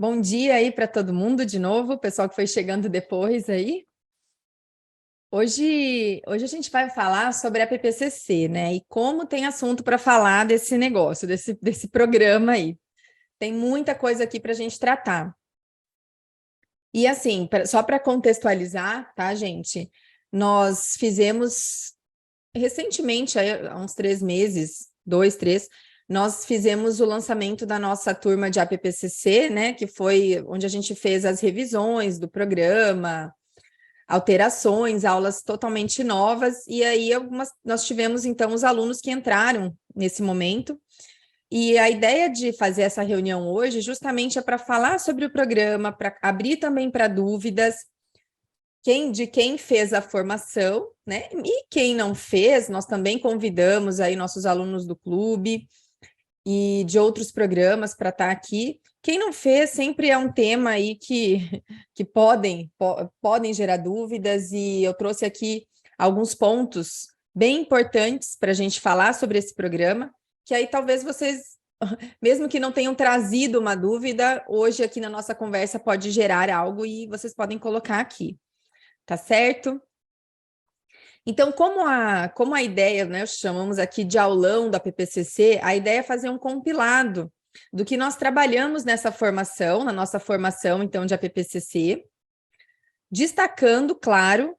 Bom dia aí para todo mundo de novo, pessoal que foi chegando depois aí. Hoje a gente vai falar sobre a PPCC, né? E como tem assunto para falar desse negócio, desse programa aí. Tem muita coisa aqui para a gente tratar. E assim, só para contextualizar, tá, gente? Nós fizemos recentemente, aí, há uns 3 meses, 2, 3, nós fizemos o lançamento da nossa turma de APPCC, né? Que foi onde a gente fez as revisões do programa, alterações, aulas totalmente novas, e aí nós tivemos, então, os alunos que entraram nesse momento. E a ideia de fazer essa reunião hoje justamente é para falar sobre o programa, para abrir também para dúvidas, de quem fez a formação, né? E quem não fez, nós também convidamos aí nossos alunos do clube e de outros programas para estar aqui. Quem não fez, sempre é um tema aí que podem gerar dúvidas, e eu trouxe aqui alguns pontos bem importantes para a gente falar sobre esse programa, que aí talvez vocês, mesmo que não tenham trazido uma dúvida, hoje aqui na nossa conversa pode gerar algo e vocês podem colocar aqui. Tá certo? Então, como a ideia, né, chamamos aqui de aulão da PPCC, a ideia é fazer um compilado do que nós trabalhamos nessa formação, na nossa formação, então, de APPCC, destacando, claro,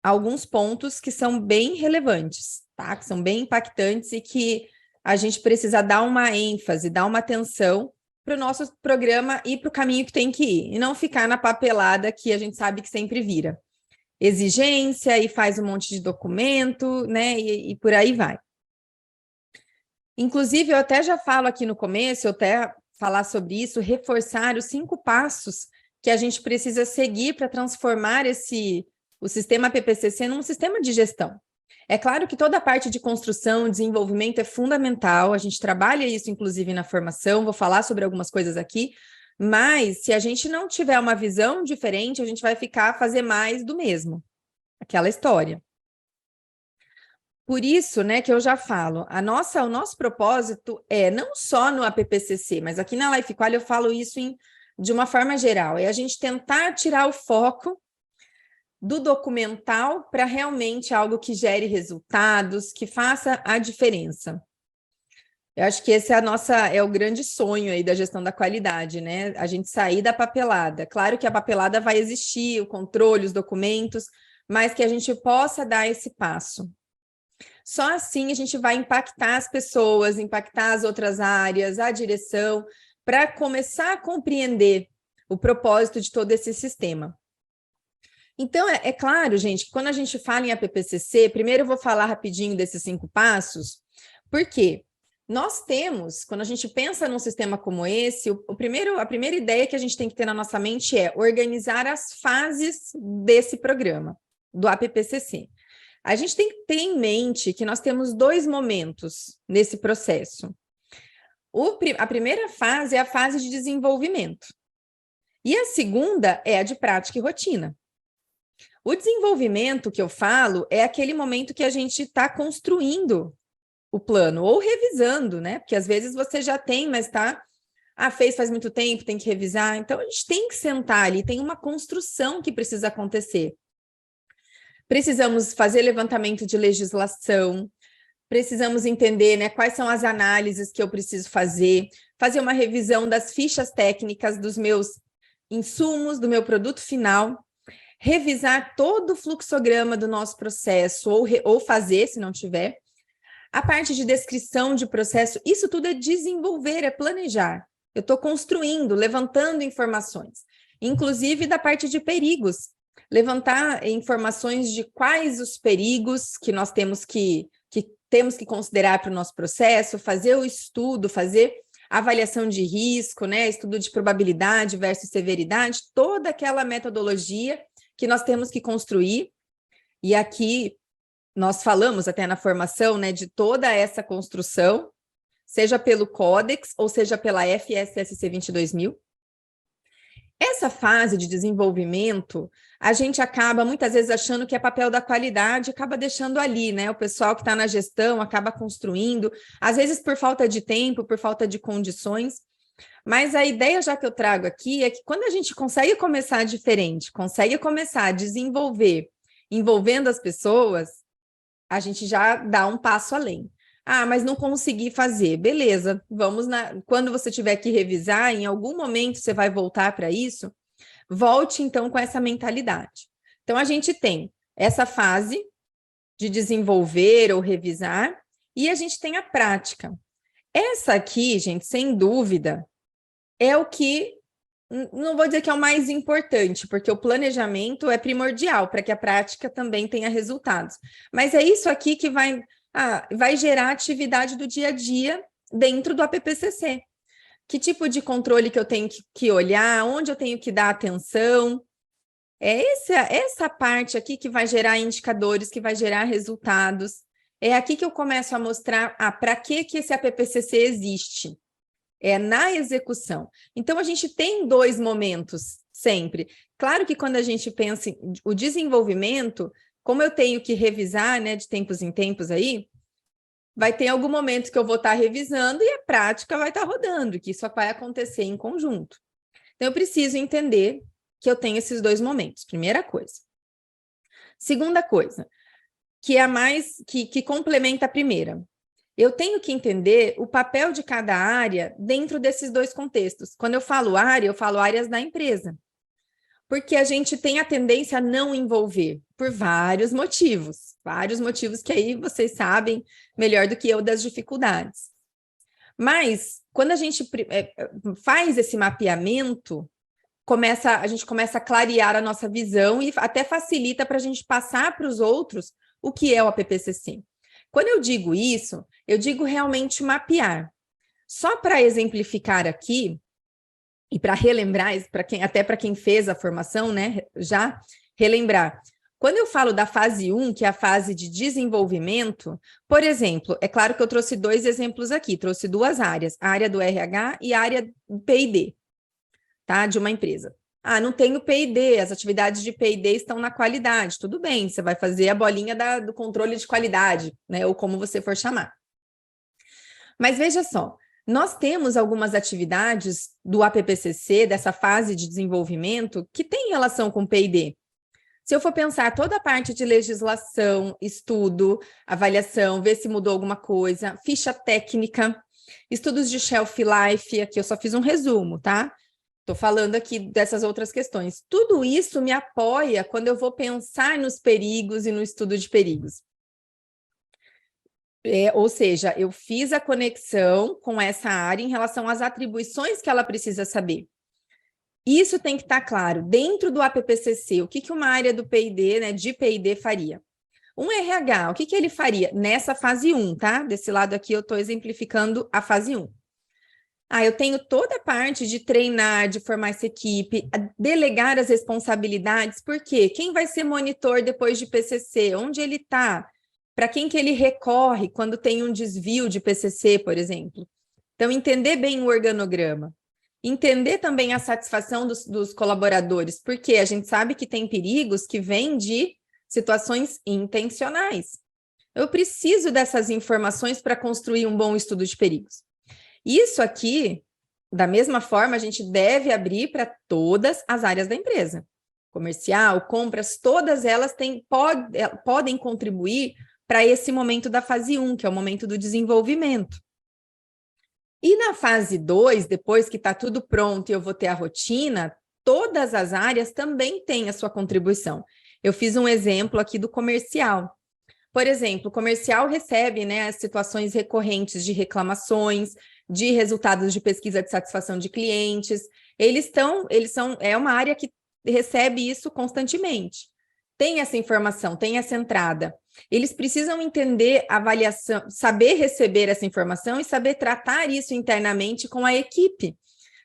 alguns pontos que são bem relevantes, tá? Que são bem impactantes e que a gente precisa dar uma ênfase, dar uma atenção para o nosso programa e para o caminho que tem que ir, e não ficar na papelada que a gente sabe que sempre vira exigência e faz um monte de documento, né? E por aí vai. Inclusive, eu até já falo aqui no começo, eu até falar sobre isso, reforçar os 5 passos que a gente precisa seguir para transformar o sistema PPCC num sistema de gestão. É claro que toda a parte de construção, desenvolvimento é fundamental, a gente trabalha isso, inclusive, na formação, vou falar sobre algumas coisas aqui, mas se a gente não tiver uma visão diferente, a gente vai fazer mais do mesmo, aquela história. Por isso, né, que eu já falo, o nosso propósito é não só no APPCC, mas aqui na Life Qual eu falo isso de uma forma geral, é a gente tentar tirar o foco do documental para realmente algo que gere resultados, que faça a diferença. Eu acho que esse é o grande sonho aí da gestão da qualidade, né? A gente sair da papelada. Claro que a papelada vai existir, o controle, os documentos, mas que a gente possa dar esse passo. Só assim a gente vai impactar as pessoas, impactar as outras áreas, a direção, para começar a compreender o propósito de todo esse sistema. Então, é claro, gente, que quando a gente fala em APPCC, primeiro eu vou falar rapidinho desses 5 passos, porque nós temos, quando a gente pensa num sistema como esse, a primeira ideia que a gente tem que ter na nossa mente é organizar as fases desse programa, do APPCC. A gente tem que ter em mente que nós temos 2 momentos nesse processo. A primeira fase é a fase de desenvolvimento, e a segunda é a de prática e rotina. O desenvolvimento que eu falo é aquele momento que a gente está construindo o plano, ou revisando, né? Porque às vezes você já tem, mas fez faz muito tempo, tem que revisar. Então, a gente tem que sentar ali, tem uma construção que precisa acontecer. Precisamos fazer levantamento de legislação, precisamos entender, né, quais são as análises que eu preciso fazer uma revisão das fichas técnicas dos meus insumos, do meu produto final, revisar todo o fluxograma do nosso processo, ou fazer, se não tiver. A parte de descrição de processo, isso tudo é desenvolver, é planejar. Eu estou construindo, levantando informações, inclusive da parte de perigos. Levantar informações de quais os perigos que nós temos que considerar para o nosso processo, fazer o estudo, fazer avaliação de risco, né? Estudo de probabilidade versus severidade, toda aquela metodologia que nós temos que construir. E aqui nós falamos até na formação, né, de toda essa construção, seja pelo Codex ou seja pela FSSC 22000. Essa fase de desenvolvimento, a gente acaba muitas vezes achando que é papel da qualidade, acaba deixando ali, né? O pessoal que está na gestão acaba construindo, às vezes por falta de tempo, por falta de condições, Mas a ideia já que eu trago aqui é que quando a gente consegue começar diferente, consegue começar a desenvolver, envolvendo as pessoas, a gente já dá um passo além. Ah, mas não consegui fazer. Beleza, vamos na. Quando você tiver que revisar, em algum momento você vai voltar para isso, volte então com essa mentalidade. Então, a gente tem essa fase de desenvolver ou revisar, e a gente tem a prática. Essa aqui, gente, sem dúvida, é o que, não vou dizer que é o mais importante, porque o planejamento é primordial para que a prática também tenha resultados. Mas é isso aqui que vai gerar atividade do dia a dia dentro do APPCC. Que tipo de controle que eu tenho que olhar, onde eu tenho que dar atenção. É essa parte aqui que vai gerar indicadores, que vai gerar resultados. É aqui que eu começo a mostrar para que esse APPCC existe. É na execução. Então, a gente tem 2 momentos sempre. Claro que quando a gente pensa em o desenvolvimento, como eu tenho que revisar, né, de tempos em tempos aí, vai ter algum momento que eu vou estar revisando e a prática vai estar rodando, que isso vai acontecer em conjunto. Então, eu preciso entender que eu tenho esses 2 momentos, primeira coisa. Segunda coisa, que é a mais, que complementa a primeira. Eu tenho que entender o papel de cada área dentro desses 2 contextos. Quando eu falo áreas da empresa. Porque a gente tem a tendência a não envolver, por vários motivos que aí vocês sabem melhor do que eu das dificuldades. Mas, quando a gente faz esse mapeamento, a gente começa a clarear a nossa visão e até facilita para a gente passar para os outros o que é o APPCC. Quando eu digo isso, eu digo realmente mapear. Só para exemplificar aqui, e para relembrar, até para quem fez a formação, né, já relembrar. Quando eu falo da fase 1, que é a fase de desenvolvimento, por exemplo, é claro que eu trouxe 2 exemplos aqui, trouxe 2 áreas, a área do RH e a área do P&D, tá, de uma empresa. Ah, não tenho P&D, as atividades de P&D estão na qualidade, tudo bem, você vai fazer a bolinha do controle de qualidade, né, ou como você for chamar. Mas veja só, nós temos algumas atividades do APPCC, dessa fase de desenvolvimento, que tem relação com P&D. Se eu for pensar toda a parte de legislação, estudo, avaliação, ver se mudou alguma coisa, ficha técnica, estudos de shelf life, aqui eu só fiz um resumo, tá? Estou falando aqui dessas outras questões. Tudo isso me apoia quando eu vou pensar nos perigos e no estudo de perigos. Ou seja, eu fiz a conexão com essa área em relação às atribuições que ela precisa saber. Isso tem que estar claro. Dentro do APPCC, o que uma área do P&D, né, de P&D faria? Um RH, o que ele faria nessa fase 1, tá? Desse lado aqui eu estou exemplificando a fase 1. Eu tenho toda a parte de treinar, de formar essa equipe, delegar as responsabilidades, porque quem vai ser monitor depois de PCC? Onde ele está? Para quem que ele recorre quando tem um desvio de PCC, por exemplo? Então, entender bem o organograma. Entender também a satisfação dos colaboradores, porque a gente sabe que tem perigos que vêm de situações intencionais. Eu preciso dessas informações para construir um bom estudo de perigos. Isso aqui, da mesma forma, a gente deve abrir para todas as áreas da empresa. Comercial, compras, todas elas podem contribuir para esse momento da fase 1, que é o momento do desenvolvimento. E na fase 2, depois que está tudo pronto e eu vou ter a rotina, todas as áreas também têm a sua contribuição. Eu fiz um exemplo aqui do comercial. Por exemplo, o comercial recebe, né, as situações recorrentes de reclamações, de resultados de pesquisa de satisfação de clientes. É uma área que recebe isso constantemente. Tem essa informação, tem essa entrada. Eles precisam entender a avaliação, saber receber essa informação e saber tratar isso internamente com a equipe.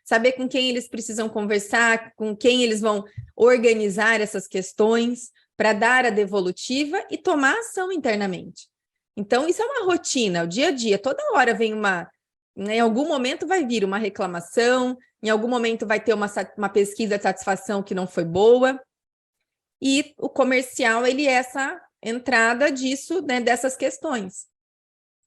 Saber com quem eles precisam conversar, com quem eles vão organizar essas questões para dar a devolutiva e tomar ação internamente. Então, isso é uma rotina, o dia a dia. Toda hora vem em algum momento vai vir uma reclamação, em algum momento vai ter uma pesquisa de satisfação que não foi boa. E o comercial, ele é essa entrada disso, né, dessas questões.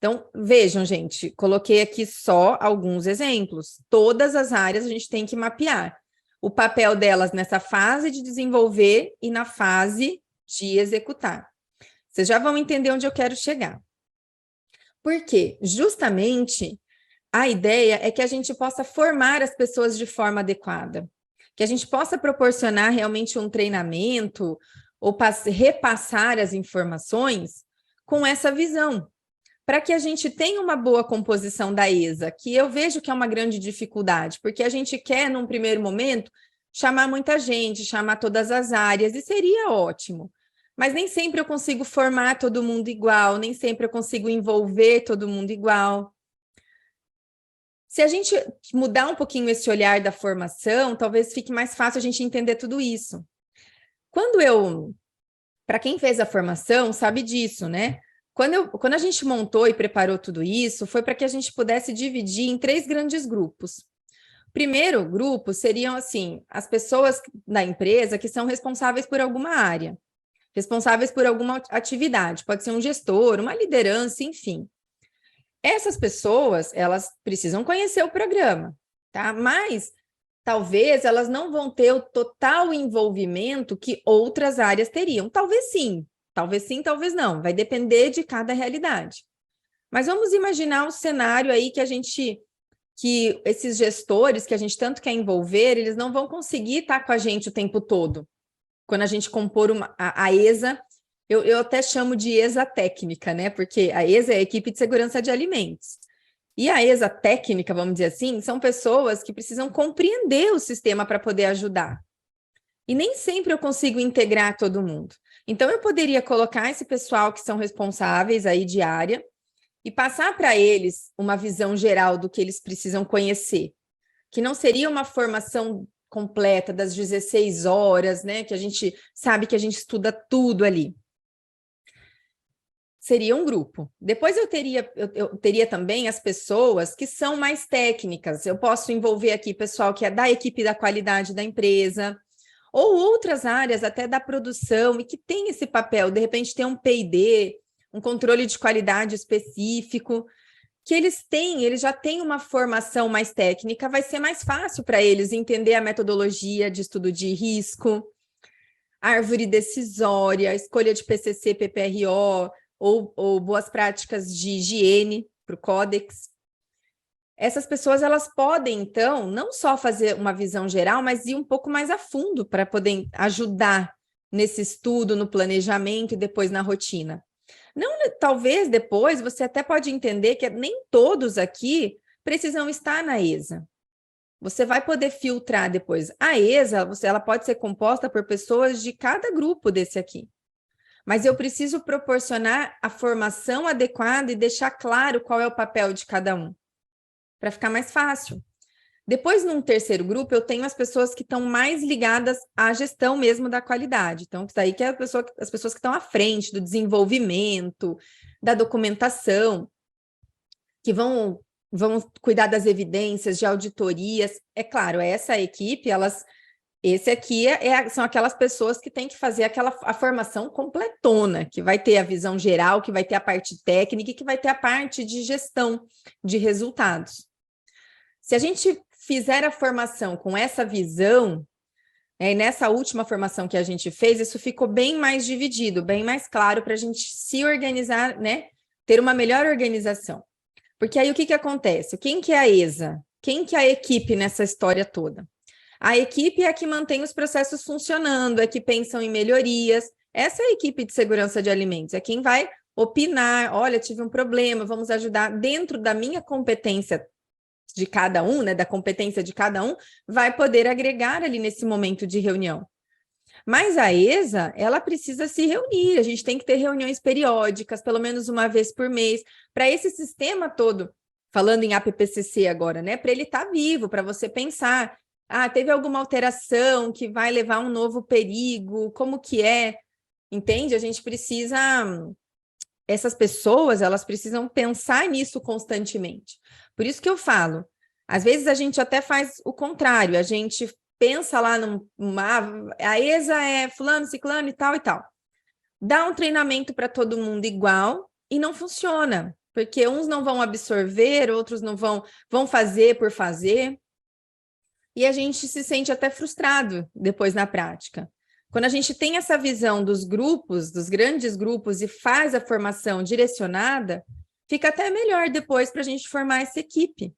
Então, vejam, gente, coloquei aqui só alguns exemplos. Todas as áreas a gente tem que mapear o papel delas nessa fase de desenvolver e na fase de executar. Vocês já vão entender onde eu quero chegar. Por quê? Justamente a ideia é que a gente possa formar as pessoas de forma adequada, que a gente possa proporcionar realmente um treinamento ou repassar as informações com essa visão, para que a gente tenha uma boa composição da ESA, que eu vejo que é uma grande dificuldade, porque a gente quer, num primeiro momento, chamar muita gente, chamar todas as áreas, e seria ótimo. Mas nem sempre eu consigo formar todo mundo igual, nem sempre eu consigo envolver todo mundo igual. Se a gente mudar um pouquinho esse olhar da formação, talvez fique mais fácil a gente entender tudo isso. Para quem fez a formação, sabe disso, né? Quando a gente montou e preparou tudo isso, foi para que a gente pudesse dividir em 3 grandes grupos. O primeiro grupo seriam, assim, as pessoas da empresa que são responsáveis por alguma área, responsáveis por alguma atividade, pode ser um gestor, uma liderança, enfim. Essas pessoas, elas precisam conhecer o programa, tá? Mas talvez elas não vão ter o total envolvimento que outras áreas teriam. Talvez sim, talvez não. Vai depender de cada realidade. Mas vamos imaginar um cenário aí que esses gestores que a gente tanto quer envolver, eles não vão conseguir estar com a gente o tempo todo. Quando a gente compor a ESA, eu até chamo de ESA técnica, né? Porque a ESA é a Equipe de Segurança de Alimentos. E a ESA técnica, vamos dizer assim, são pessoas que precisam compreender o sistema para poder ajudar. E nem sempre eu consigo integrar todo mundo. Então, eu poderia colocar esse pessoal que são responsáveis aí de área e passar para eles uma visão geral do que eles precisam conhecer, que não seria uma formação completa das 16 horas, né? Que a gente sabe que a gente estuda tudo ali. Seria um grupo. Depois eu teria também as pessoas que são mais técnicas. Eu posso envolver aqui pessoal que é da equipe da qualidade da empresa, ou outras áreas até da produção, e que tem esse papel, de repente tem um P&D, um controle de qualidade específico, que eles já têm uma formação mais técnica, vai ser mais fácil para eles entender a metodologia de estudo de risco, árvore decisória, escolha de PCC, PPRO, ou boas práticas de higiene para o Códex. Essas pessoas, elas podem, então, não só fazer uma visão geral, mas ir um pouco mais a fundo para poder ajudar nesse estudo, no planejamento e depois na rotina. Não, talvez depois você até pode entender que nem todos aqui precisam estar na ESA. Você vai poder filtrar depois. A ESA, ela pode ser composta por pessoas de cada grupo desse aqui. Mas eu preciso proporcionar a formação adequada e deixar claro qual é o papel de cada um, para ficar mais fácil. Depois, num terceiro grupo, eu tenho as pessoas que estão mais ligadas à gestão mesmo da qualidade. Então, isso daí que é as pessoas que estão à frente do desenvolvimento, da documentação, que vão cuidar das evidências, de auditorias. É claro, essa equipe, esse aqui são aquelas pessoas que têm que fazer a formação completona, que vai ter a visão geral, que vai ter a parte técnica e que vai ter a parte de gestão de resultados. Se a gente fizer a formação com essa visão, e nessa última formação que a gente fez, isso ficou bem mais dividido, bem mais claro para a gente se organizar, né? Ter uma melhor organização. Porque aí o que acontece? Quem que é a ESA? Quem que é a equipe nessa história toda? A equipe é a que mantém os processos funcionando, é que pensam em melhorias. Essa é a equipe de segurança de alimentos, é quem vai opinar, olha, tive um problema, vamos ajudar dentro da minha competência de cada um, né, da competência de cada um, vai poder agregar ali nesse momento de reunião. Mas a ESA, ela precisa se reunir, a gente tem que ter reuniões periódicas, pelo menos uma vez por mês, para esse sistema todo, falando em APPCC agora, né, para ele estar vivo, para você pensar, teve alguma alteração que vai levar a um novo perigo, como que é, entende? A gente precisa, essas pessoas, elas precisam pensar nisso constantemente. Por isso que eu falo, às vezes a gente até faz o contrário, a gente pensa lá a ESA é fulano, ciclano e tal, dá um treinamento para todo mundo igual e não funciona. porque uns não vão absorver, outros não vão fazer por fazer, e a gente se sente até frustrado depois na prática. Quando a gente tem essa visão dos grupos, dos grandes grupos, e faz a formação direcionada, fica até melhor depois para a gente formar essa equipe.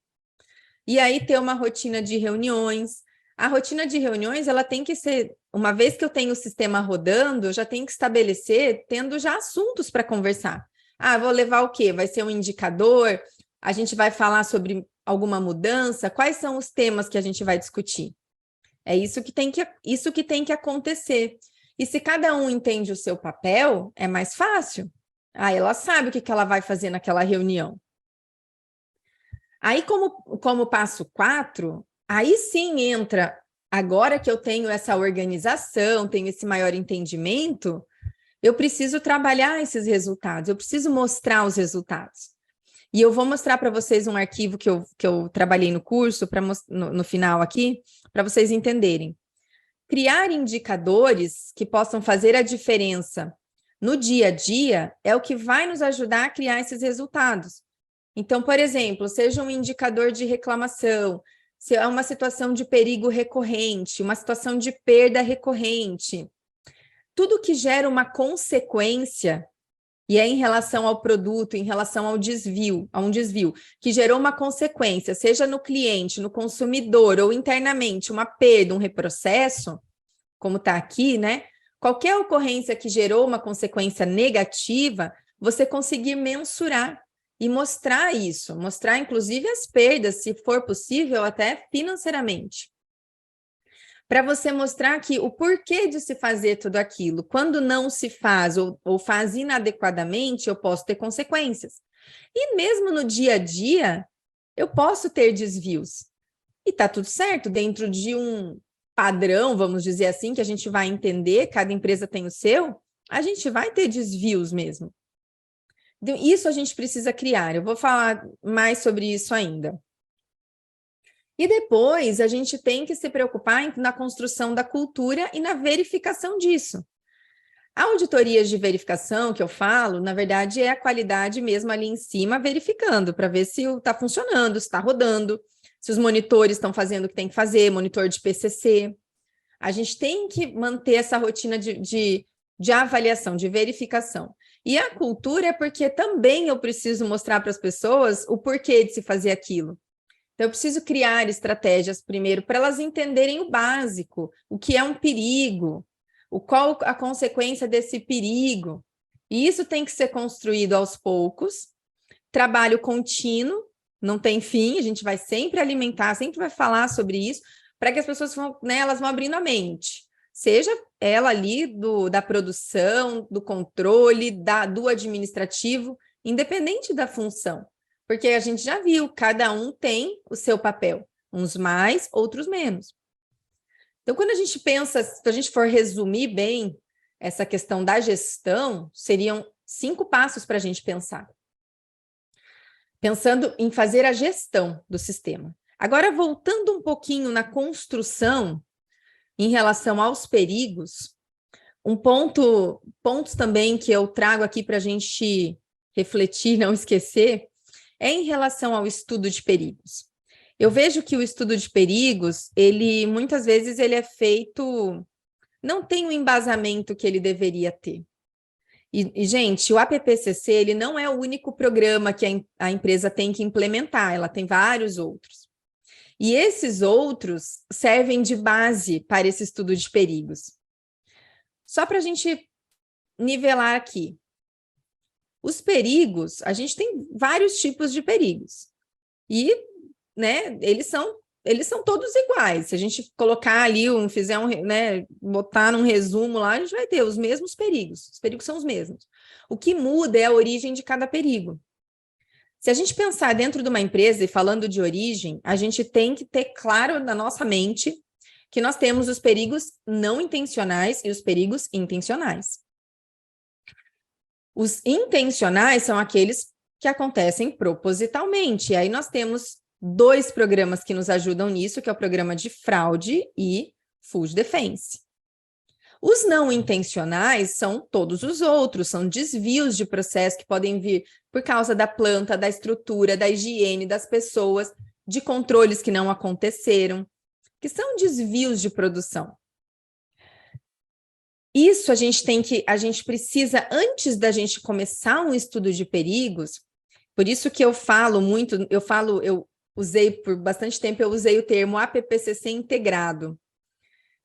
E aí ter uma rotina de reuniões. A rotina de reuniões, ela tem que ser, uma vez que eu tenho o sistema rodando, eu já tenho que estabelecer, tendo já assuntos para conversar. Ah, vou levar o quê? Vai ser um indicador? A gente vai falar sobre alguma mudança? Quais são os temas que a gente vai discutir? É isso que tem que acontecer. E se cada um entende o seu papel, é mais fácil. Ah, ela sabe o que ela vai fazer naquela reunião. Aí, como passo 4, aí sim entra, agora que eu tenho essa organização, tenho esse maior entendimento, eu preciso trabalhar esses resultados, eu preciso mostrar os resultados. E eu vou mostrar para vocês um arquivo que eu trabalhei no curso, no final aqui, para vocês entenderem. Criar indicadores que possam fazer a diferença no dia a dia é o que vai nos ajudar a criar esses resultados. Então, por exemplo, seja um indicador de reclamação, se é uma situação de perigo recorrente, uma situação de perda recorrente, tudo que gera uma consequência, e é em relação ao produto, em relação ao desvio, a um desvio, que gerou uma consequência, seja no cliente, no consumidor, ou internamente, uma perda, um reprocesso, como está aqui, né? Qualquer ocorrência que gerou uma consequência negativa, você conseguir mensurar e mostrar isso, mostrar inclusive as perdas, se for possível, até financeiramente. Para você mostrar que o porquê de se fazer tudo aquilo, quando não se faz ou faz inadequadamente, eu posso ter consequências. E mesmo no dia a dia, eu posso ter desvios. E está tudo certo, dentro de um padrão, vamos dizer assim, que a gente vai entender, cada empresa tem o seu, a gente vai ter desvios mesmo. Então, isso a gente precisa criar, eu vou falar mais sobre isso ainda. E depois, a gente tem que se preocupar na construção da cultura e na verificação disso. A auditoria de verificação que eu falo, na verdade, é a qualidade mesmo ali em cima, verificando, para ver se está funcionando, se está rodando, se os monitores estão fazendo o que tem que fazer, monitor de PCC. A gente tem que manter essa rotina de avaliação, de verificação. E a cultura é porque também eu preciso mostrar para as pessoas o porquê de se fazer aquilo. Então, eu preciso criar estratégias primeiro para elas entenderem o básico, o que é um perigo, qual a consequência desse perigo. E isso tem que ser construído aos poucos, trabalho contínuo, não tem fim, a gente vai sempre alimentar, sempre vai falar sobre isso, para que as pessoas elas vão abrindo a mente. Seja ela ali da produção, do controle, do administrativo, independente da função. Porque a gente já viu, cada um tem o seu papel, uns mais, outros menos. Então, quando a gente pensa, se a gente for resumir bem essa questão da gestão, seriam 5 passos para a gente pensar. Pensando em fazer a gestão do sistema. Agora, voltando um pouquinho na construção, em relação aos perigos, pontos também que eu trago aqui para a gente refletir, não esquecer, é em relação ao estudo de perigos. Eu vejo que o estudo de perigos, muitas vezes ele é feito, não tem o embasamento que ele deveria ter. E gente, o APPCC, ele não é o único programa que a empresa tem que implementar, ela tem vários outros. E esses outros servem de base para esse estudo de perigos. Só para a gente nivelar aqui. Os perigos, a gente tem vários tipos de perigos. E, né, eles são todos iguais. Se a gente colocar ali, botar num resumo lá, a gente vai ter os mesmos perigos. Os perigos são os mesmos. O que muda é a origem de cada perigo. Se a gente pensar dentro de uma empresa e falando de origem, a gente tem que ter claro na nossa mente que nós temos os perigos não intencionais e os perigos intencionais. Os intencionais são aqueles que acontecem propositalmente. E aí nós temos 2 programas que nos ajudam nisso, que é o programa de fraude e Full Defense. Os não intencionais são todos os outros, são desvios de processo que podem vir por causa da planta, da estrutura, da higiene, das pessoas, de controles que não aconteceram, que são desvios de produção. Isso a gente precisa, antes da gente começar um estudo de perigos, por isso que eu usei por bastante tempo, eu usei o termo APPCC integrado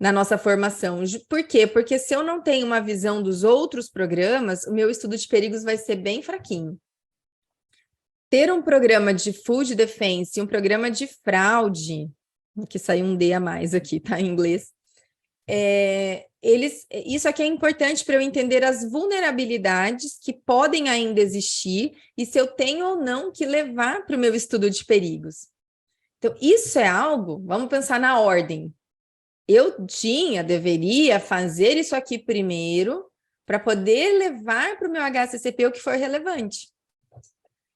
na nossa formação. Por quê? Porque se eu não tenho uma visão dos outros programas, o meu estudo de perigos vai ser bem fraquinho. Ter um programa de Food Defense e um programa de fraude, que saiu um D a mais aqui, tá, em inglês, isso aqui é importante para eu entender as vulnerabilidades que podem ainda existir e se eu tenho ou não que levar para o meu estudo de perigos. Então, isso é algo, vamos pensar na ordem. Eu deveria fazer isso aqui primeiro para poder levar para o meu HACCP o que for relevante.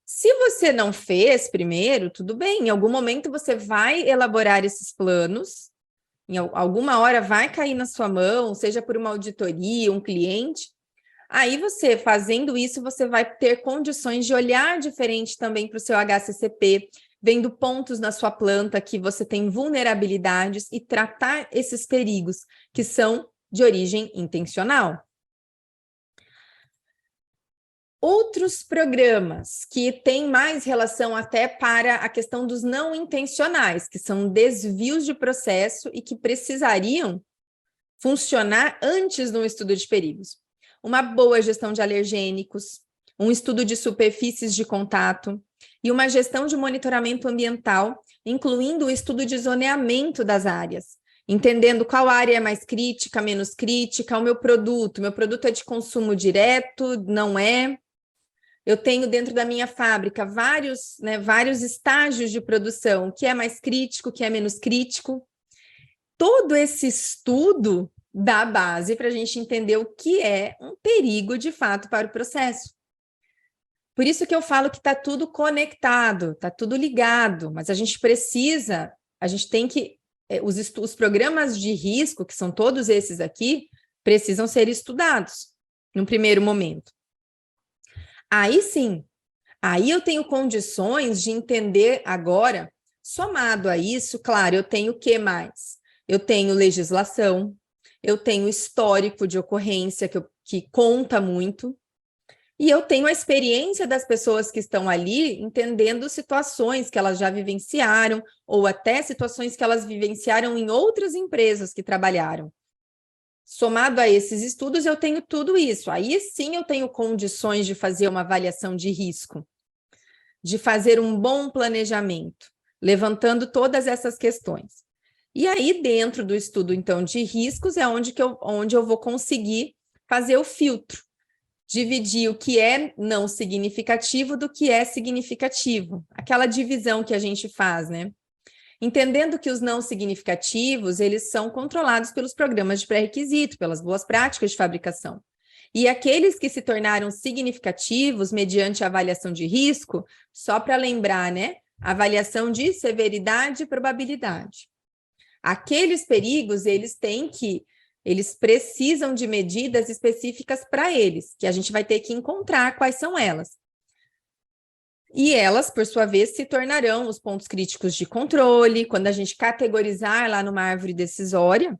Se você não fez primeiro, tudo bem, em algum momento você vai elaborar esses planos, em alguma hora vai cair na sua mão, seja por uma auditoria, um cliente. Aí você, fazendo isso, você vai ter condições de olhar diferente também para o seu HACCP, vendo pontos na sua planta que você tem vulnerabilidades e tratar esses perigos que são de origem intencional. Outros programas que têm mais relação até para a questão dos não intencionais, que são desvios de processo e que precisariam funcionar antes de um estudo de perigos. Uma boa gestão de alergênicos, um estudo de superfícies de contato e uma gestão de monitoramento ambiental, incluindo o estudo de zoneamento das áreas, entendendo qual área é mais crítica, menos crítica, o meu produto é de consumo direto, não é? Eu tenho dentro da minha fábrica vários estágios de produção, o que é mais crítico, o que é menos crítico. Todo esse estudo dá base para a gente entender o que é um perigo de fato para o processo. Por isso que eu falo que está tudo conectado, está tudo ligado, mas a gente tem que, os programas de risco, que são todos esses aqui, precisam ser estudados num primeiro momento. Aí sim, aí eu tenho condições de entender agora, somado a isso, claro, eu tenho o que mais? Eu tenho legislação, eu tenho histórico de ocorrência, que conta muito, e eu tenho a experiência das pessoas que estão ali, entendendo situações que elas já vivenciaram, ou até situações que elas vivenciaram em outras empresas que trabalharam. Somado a esses estudos, eu tenho tudo isso. Aí sim eu tenho condições de fazer uma avaliação de risco, de fazer um bom planejamento, levantando todas essas questões. E aí, dentro do estudo, então, de riscos, é onde eu vou conseguir fazer o filtro, dividir o que é não significativo do que é significativo. Aquela divisão que a gente faz, né? Entendendo que os não significativos, eles são controlados pelos programas de pré-requisito, pelas boas práticas de fabricação. E aqueles que se tornaram significativos mediante a avaliação de risco, só para lembrar, né? Avaliação de severidade e probabilidade. Aqueles perigos, eles precisam de medidas específicas para eles, que a gente vai ter que encontrar quais são elas. E elas, por sua vez, se tornarão os pontos críticos de controle. Quando a gente categorizar lá numa árvore decisória,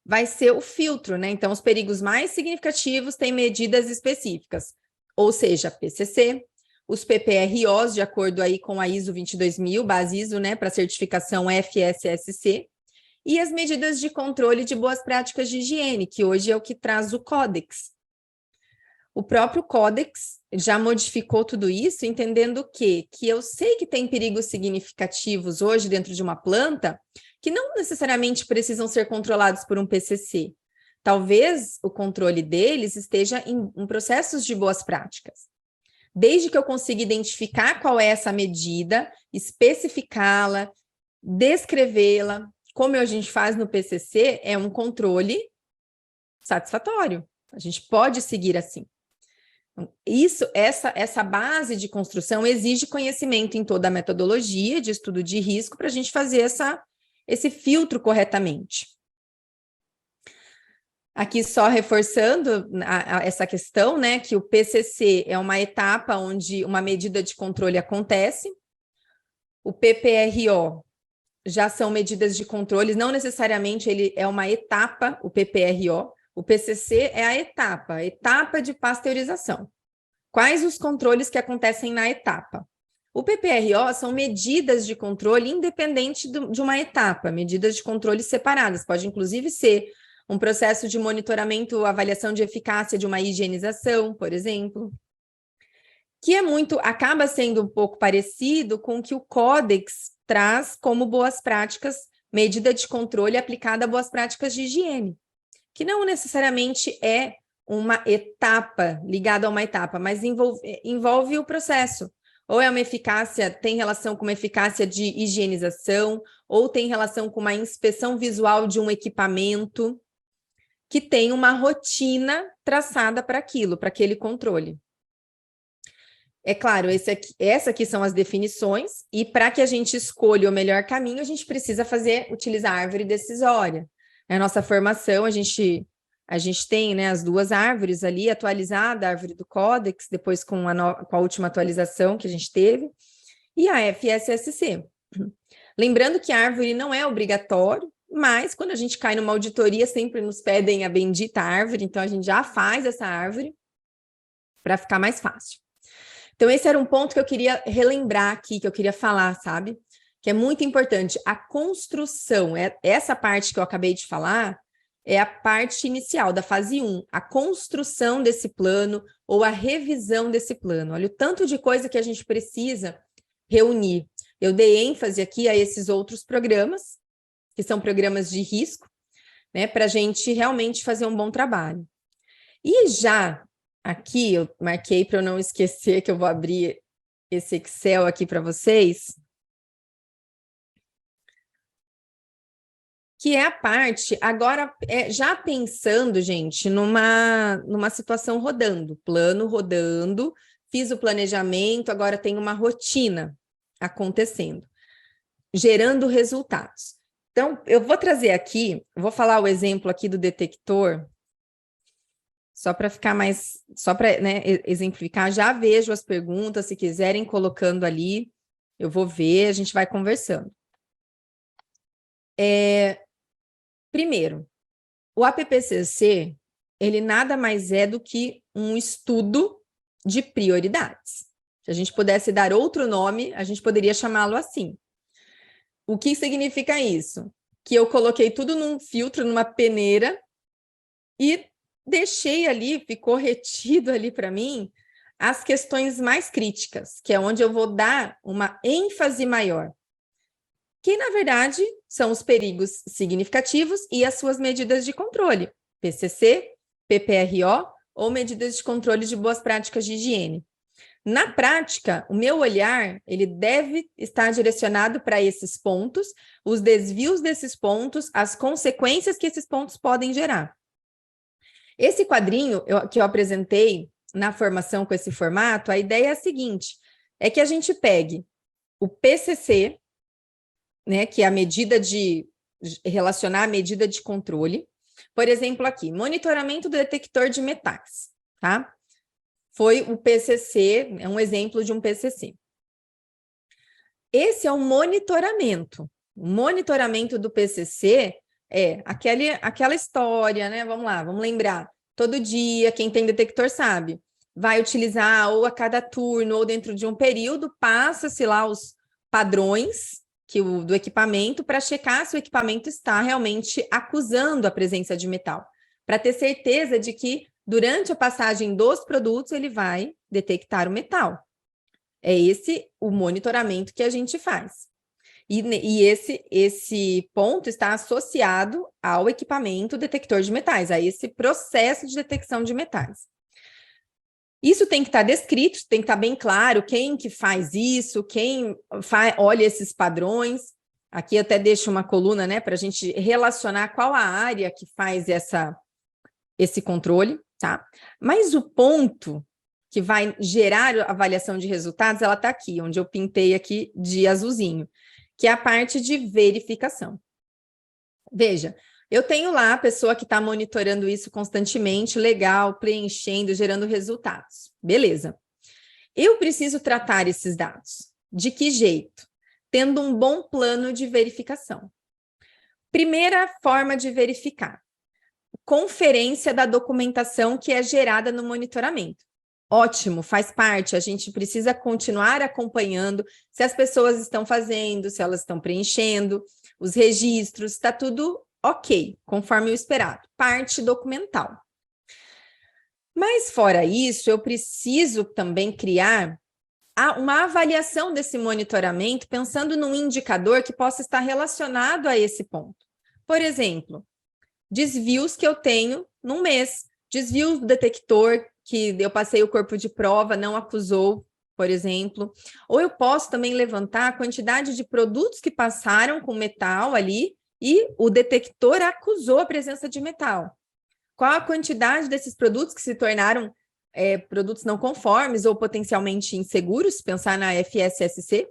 vai ser o filtro, né? Então, os perigos mais significativos têm medidas específicas, ou seja, PCC, os PPROs, de acordo aí com a ISO 22000, base ISO, né, para certificação FSSC, e as medidas de controle de boas práticas de higiene, que hoje é o que traz o Códex. O próprio Códex já modificou tudo isso, entendendo que eu sei que tem perigos significativos hoje dentro de uma planta que não necessariamente precisam ser controlados por um PCC. Talvez o controle deles esteja em processos de boas práticas. Desde que eu consiga identificar qual é essa medida, especificá-la, descrevê-la, como a gente faz no PCC, é um controle satisfatório. A gente pode seguir assim. Essa base de construção exige conhecimento em toda a metodologia de estudo de risco para a gente fazer esse filtro corretamente. Aqui só reforçando essa questão, né, que o PCC é uma etapa onde uma medida de controle acontece. O PPRO já são medidas de controle, não necessariamente ele é uma etapa, o PPRO. O PCC é a etapa de pasteurização. Quais os controles que acontecem na etapa? O PPRO são medidas de controle independente de uma etapa, medidas de controle separadas. Pode, inclusive, ser um processo de monitoramento, avaliação de eficácia de uma higienização, por exemplo, que acaba sendo um pouco parecido com o que o Códex traz como boas práticas, medida de controle aplicada a boas práticas de higiene, que não necessariamente é uma etapa, ligada a uma etapa, mas envolve o processo. Ou é uma eficácia, tem relação com uma eficácia de higienização, ou tem relação com uma inspeção visual de um equipamento, que tem uma rotina traçada para aquilo, para aquele controle. É claro, essa aqui são as definições, e para que a gente escolha o melhor caminho, a gente precisa utilizar a árvore decisória. Na nossa formação, a gente tem, né, as duas árvores ali, atualizada, a árvore do Códex, depois com a última atualização que a gente teve, e a FSSC. Lembrando que a árvore não é obrigatório, mas quando a gente cai numa auditoria, sempre nos pedem a bendita árvore, então a gente já faz essa árvore para ficar mais fácil. Então, esse era um ponto que eu queria relembrar aqui, que eu queria falar, sabe? Que é muito importante. A construção, essa parte que eu acabei de falar, é a parte inicial da fase 1, a construção desse plano ou a revisão desse plano. Olha o tanto de coisa que a gente precisa reunir. Eu dei ênfase aqui a esses outros programas, que são programas de risco, né, para a gente realmente fazer um bom trabalho. E já aqui, eu marquei para eu não esquecer que eu vou abrir esse Excel aqui para vocês, que é a parte, agora, já pensando, gente, numa situação rodando, plano rodando, fiz o planejamento, agora tem uma rotina acontecendo, gerando resultados. Então, eu vou trazer aqui, vou falar o exemplo aqui do detector, só para ficar mais, só para, né, exemplificar. Já vejo as perguntas, se quiserem colocando ali, eu vou ver, a gente vai conversando. Primeiro, o APPCC, ele nada mais é do que um estudo de prioridades. Se a gente pudesse dar outro nome, a gente poderia chamá-lo assim. O que significa isso? Que eu coloquei tudo num filtro, numa peneira, e deixei ali, ficou retido ali para mim, as questões mais críticas, que é onde eu vou dar uma ênfase maior, que, na verdade, são os perigos significativos e as suas medidas de controle, PCC, PPRO ou medidas de controle de boas práticas de higiene. Na prática, o meu olhar, ele deve estar direcionado para esses pontos, os desvios desses pontos, as consequências que esses pontos podem gerar. Esse quadrinho que eu apresentei na formação com esse formato, a ideia é a seguinte, é que a gente pegue o PCC, né, que é a medida relacionar a medida de controle, por exemplo aqui, monitoramento do detector de metais, tá? Foi o PCC, é um exemplo de um PCC. Esse é um monitoramento. O monitoramento do PCC é aquela história, né? Vamos lá, vamos lembrar. Todo dia, quem tem detector sabe, vai utilizar ou a cada turno ou dentro de um período, passa-se lá os padrões do equipamento para checar se o equipamento está realmente acusando a presença de metal, para ter certeza de que durante a passagem dos produtos, ele vai detectar o metal. É esse o monitoramento que a gente faz. E esse ponto está associado ao equipamento detector de metais, a esse processo de detecção de metais. Isso tem que estar descrito, tem que estar bem claro quem que faz isso, quem olha esses padrões. Aqui eu até deixo uma coluna, né, para a gente relacionar qual a área que faz esse controle. Tá? Mas o ponto que vai gerar a avaliação de resultados, ela está aqui, onde eu pintei aqui de azulzinho, que é a parte de verificação. Veja, Eu tenho lá a pessoa que está monitorando isso constantemente, legal, preenchendo, gerando resultados. Beleza. Eu preciso tratar esses dados. De que jeito? Tendo um bom plano de verificação. Primeira forma de verificar: conferência da documentação que é gerada no monitoramento. Ótimo, faz parte, a gente precisa continuar acompanhando se as pessoas estão fazendo, se elas estão preenchendo, os registros, está tudo ok, conforme o esperado. Parte documental. Mas fora isso, eu preciso também criar uma avaliação desse monitoramento, pensando num indicador que possa estar relacionado a esse ponto. Por exemplo, desvios que eu tenho num mês, desvio do detector, que eu passei o corpo de prova, não acusou, por exemplo. Ou eu posso também levantar a quantidade de produtos que passaram com metal ali e o detector acusou a presença de metal. Qual a quantidade desses produtos que se tornaram produtos não conformes ou potencialmente inseguros, pensar na FSSC.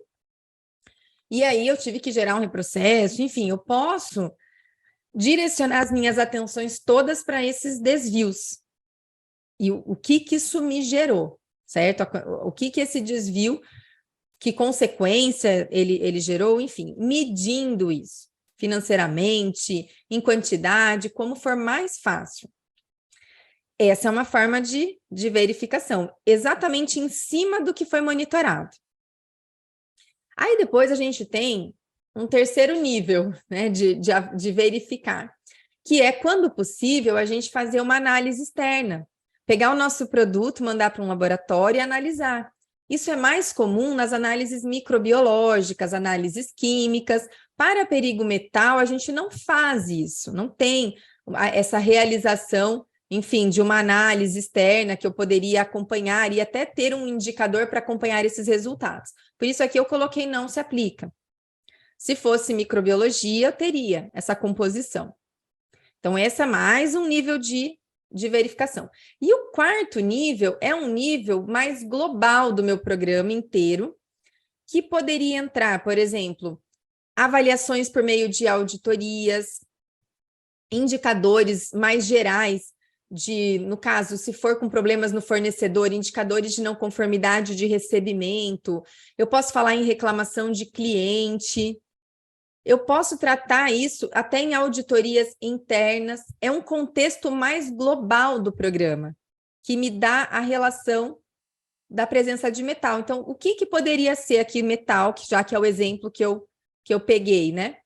E aí eu tive que gerar um reprocesso, enfim, eu posso direcionar as minhas atenções todas para esses desvios. E o que isso me gerou, certo? O que esse desvio, que consequência ele gerou, enfim, medindo isso financeiramente, em quantidade, como for mais fácil. Essa é uma forma de verificação, exatamente em cima do que foi monitorado. Aí depois a gente tem um terceiro nível, né, de verificar, que é, quando possível, a gente fazer uma análise externa. Pegar o nosso produto, mandar para um laboratório e analisar. Isso é mais comum nas análises microbiológicas, análises químicas. Para perigo metal, a gente não faz isso, não tem essa realização, enfim, de uma análise externa que eu poderia acompanhar e até ter um indicador para acompanhar esses resultados. Por isso aqui eu coloquei não se aplica. Se fosse microbiologia, eu teria essa composição. Então, esse é mais um nível de verificação. E o quarto nível é um nível mais global do meu programa inteiro, que poderia entrar, por exemplo, avaliações por meio de auditorias, indicadores mais gerais no caso, se for com problemas no fornecedor, indicadores de não conformidade de recebimento, eu posso falar em reclamação de cliente, eu posso tratar isso até em auditorias internas, é um contexto mais global do programa, que me dá a relação da presença de metal. Então, o que poderia ser aqui metal, já que é o exemplo que eu peguei, né?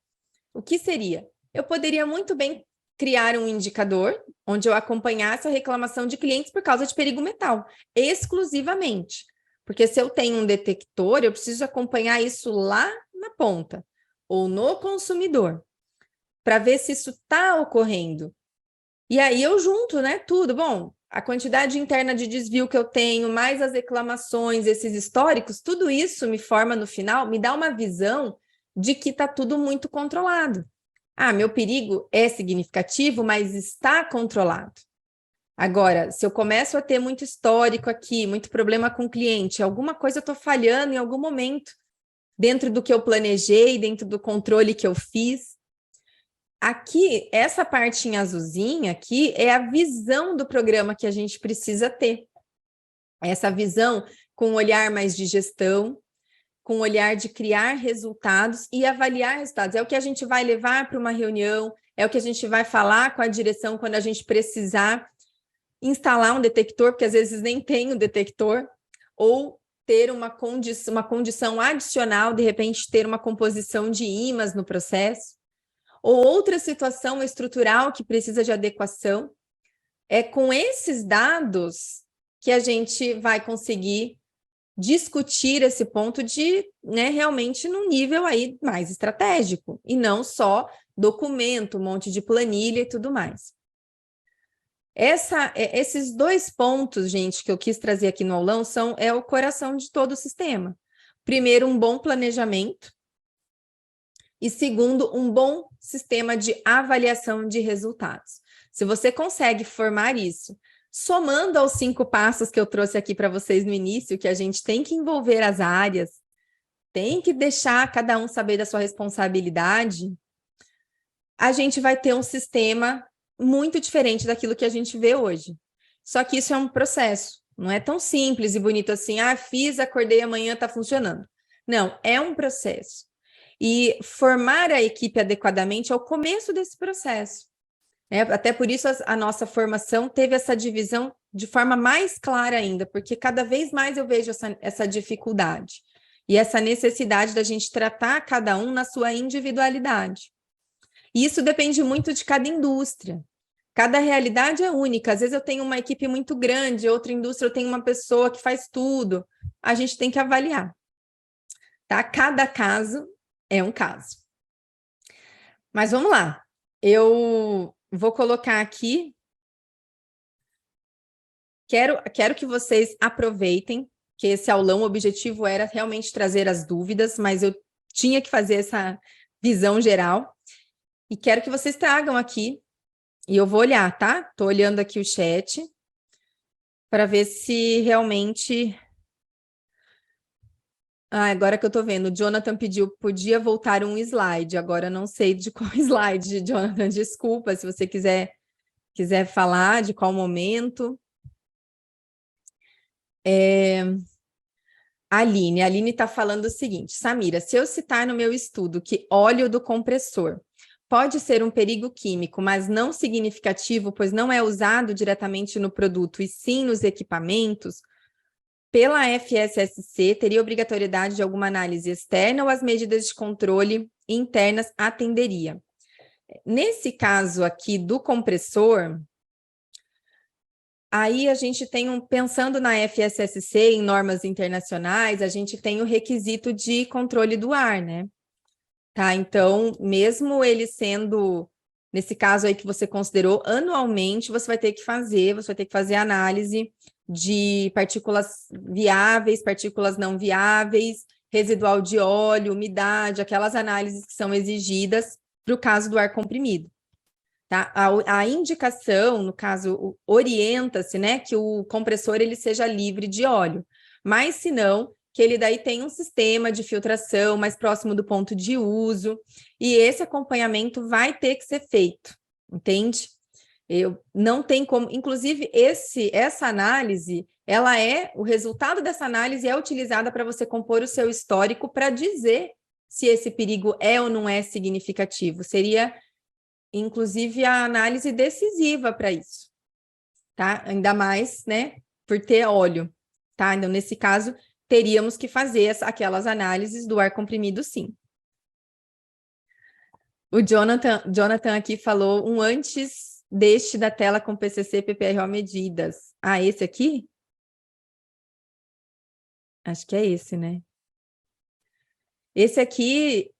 O que seria? Eu poderia muito bem criar um indicador onde eu acompanhasse a reclamação de clientes por causa de perigo metal, exclusivamente. Porque se eu tenho um detector, eu preciso acompanhar isso lá na ponta, ou no consumidor, para ver se isso está ocorrendo. E aí eu junto, né, tudo. Bom, a quantidade interna de desvio que eu tenho, mais as reclamações, esses históricos, tudo isso me forma no final, me dá uma visão de que está tudo muito controlado. Ah, meu perigo é significativo, mas está controlado. Agora, se eu começo a ter muito histórico aqui, muito problema com o cliente, alguma coisa eu estou falhando em algum momento, dentro do que eu planejei, dentro do controle que eu fiz. Aqui, essa partinha azulzinha aqui é a visão do programa que a gente precisa ter. Essa visão com um olhar mais de gestão, com o olhar de criar resultados e avaliar resultados. É o que a gente vai levar para uma reunião, é o que a gente vai falar com a direção quando a gente precisar instalar um detector, porque às vezes nem tem o detector, ou ter uma condição adicional, de repente ter uma composição de ímãs no processo, ou outra situação estrutural que precisa de adequação. É com esses dados que a gente vai conseguir discutir esse ponto de, né, realmente num nível aí mais estratégico, e não só documento, um monte de planilha e tudo mais. Esses dois pontos, gente, que eu quis trazer aqui no aulão é o coração de todo o sistema. Primeiro, um bom planejamento, e segundo, um bom sistema de avaliação de resultados. Se você consegue formar isso, somando aos 5 passos que eu trouxe aqui para vocês no início, que a gente tem que envolver as áreas, tem que deixar cada um saber da sua responsabilidade, a gente vai ter um sistema muito diferente daquilo que a gente vê hoje. Só que isso é um processo, não é tão simples e bonito assim, fiz, acordei, amanhã está funcionando. Não, é um processo. E formar a equipe adequadamente é o começo desse processo. Até por isso a nossa formação teve essa divisão de forma mais clara ainda, porque cada vez mais eu vejo essa dificuldade e essa necessidade da gente tratar cada um na sua individualidade. E isso depende muito de cada indústria. Cada realidade é única. Às vezes eu tenho uma equipe muito grande, outra indústria eu tenho uma pessoa que faz tudo. A gente tem que avaliar. Tá? Cada caso é um caso. Mas vamos lá. Eu vou colocar aqui. Quero que vocês aproveitem, que esse aulão, o objetivo era realmente trazer as dúvidas, mas eu tinha que fazer essa visão geral. E quero que vocês tragam aqui, e eu vou olhar, tá? Estou olhando aqui o chat, para ver se realmente... agora que eu estou vendo, o Jonathan pediu, podia voltar um slide, agora não sei de qual slide, Jonathan, desculpa, se você quiser falar de qual momento. A Aline está falando o seguinte, Samira, se eu citar no meu estudo que óleo do compressor pode ser um perigo químico, mas não significativo, pois não é usado diretamente no produto e sim nos equipamentos, pela FSSC, teria obrigatoriedade de alguma análise externa ou as medidas de controle internas atenderia? Nesse caso aqui do compressor, aí a gente tem pensando na FSSC, em normas internacionais, a gente tem o requisito de controle do ar, né? Tá, então, mesmo ele sendo, nesse caso aí que você considerou, anualmente você vai ter que fazer análise de partículas viáveis, partículas não viáveis, residual de óleo, umidade, aquelas análises que são exigidas para o caso do ar comprimido. Tá? A indicação, no caso, orienta-se, né, que o compressor ele seja livre de óleo, mas se não, que ele daí tem um sistema de filtração mais próximo do ponto de uso, e esse acompanhamento vai ter que ser feito, entende? Não tem como, inclusive essa análise, o resultado dessa análise é utilizada para você compor o seu histórico para dizer se esse perigo é ou não é significativo, seria inclusive a análise decisiva para isso, tá? Ainda mais, né, por ter óleo, tá? Então, nesse caso, teríamos que fazer aquelas análises do ar comprimido, sim. O Jonathan aqui falou um antes deste da tela com PCC e PPRO medidas. Esse aqui? Acho que é esse, né? Esse aqui,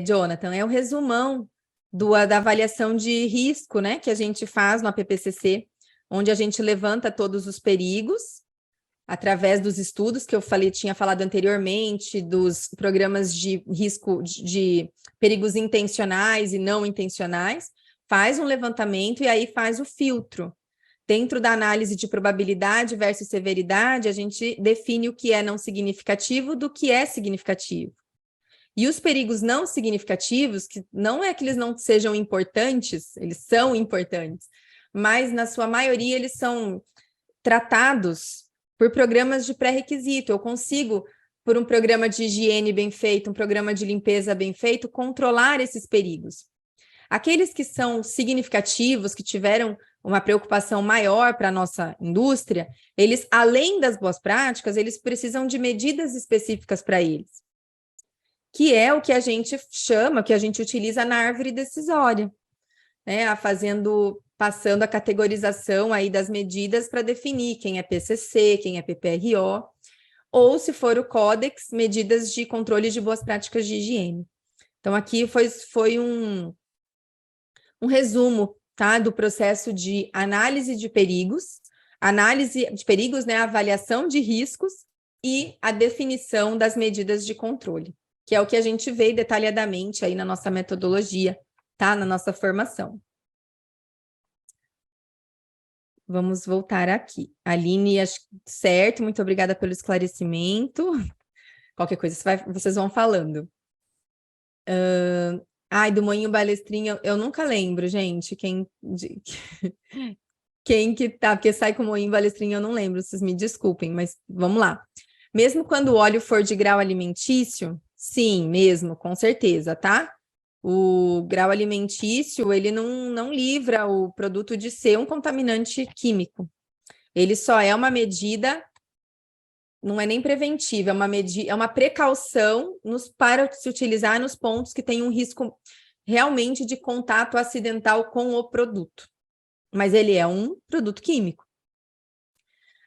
Jonathan, é o resumão da avaliação de risco, né, que a gente faz no APPCC, onde a gente levanta todos os perigos, através dos estudos que eu tinha falado anteriormente, dos programas de risco de perigos intencionais e não intencionais, faz um levantamento e aí faz o filtro. Dentro da análise de probabilidade versus severidade, a gente define o que é não significativo do que é significativo. E os perigos não significativos, que não é que eles não sejam importantes, eles são importantes, mas na sua maioria eles são tratados por programas de pré-requisito. Eu consigo, por um programa de higiene bem feito, um programa de limpeza bem feito, controlar esses perigos. Aqueles que são significativos, que tiveram uma preocupação maior para a nossa indústria, eles, além das boas práticas, eles precisam de medidas específicas para eles, que é o que a gente chama, que a gente utiliza na árvore decisória, né? Passando a categorização aí das medidas para definir quem é PCC, quem é PPRO, ou, se for o Códex, medidas de controle de boas práticas de higiene. Então, aqui foi um resumo, tá, do processo de análise de perigos, né, avaliação de riscos e a definição das medidas de controle, que é o que a gente vê detalhadamente aí na nossa metodologia, tá? Na nossa formação. Vamos voltar aqui. Aline, certo, muito obrigada pelo esclarecimento. Qualquer coisa vocês vão falando. Ai, do Moinho Balestrinha, eu nunca lembro, gente, quem que tá, porque sai com Moinho Balestrinha, eu não lembro, vocês me desculpem, mas vamos lá. Mesmo quando o óleo for de grau alimentício, sim, mesmo, com certeza, tá? O grau alimentício, ele não livra o produto de ser um contaminante químico. Ele só é uma medida, não é nem preventiva, é uma precaução para se utilizar nos pontos que tem um risco realmente de contato acidental com o produto. Mas ele é um produto químico.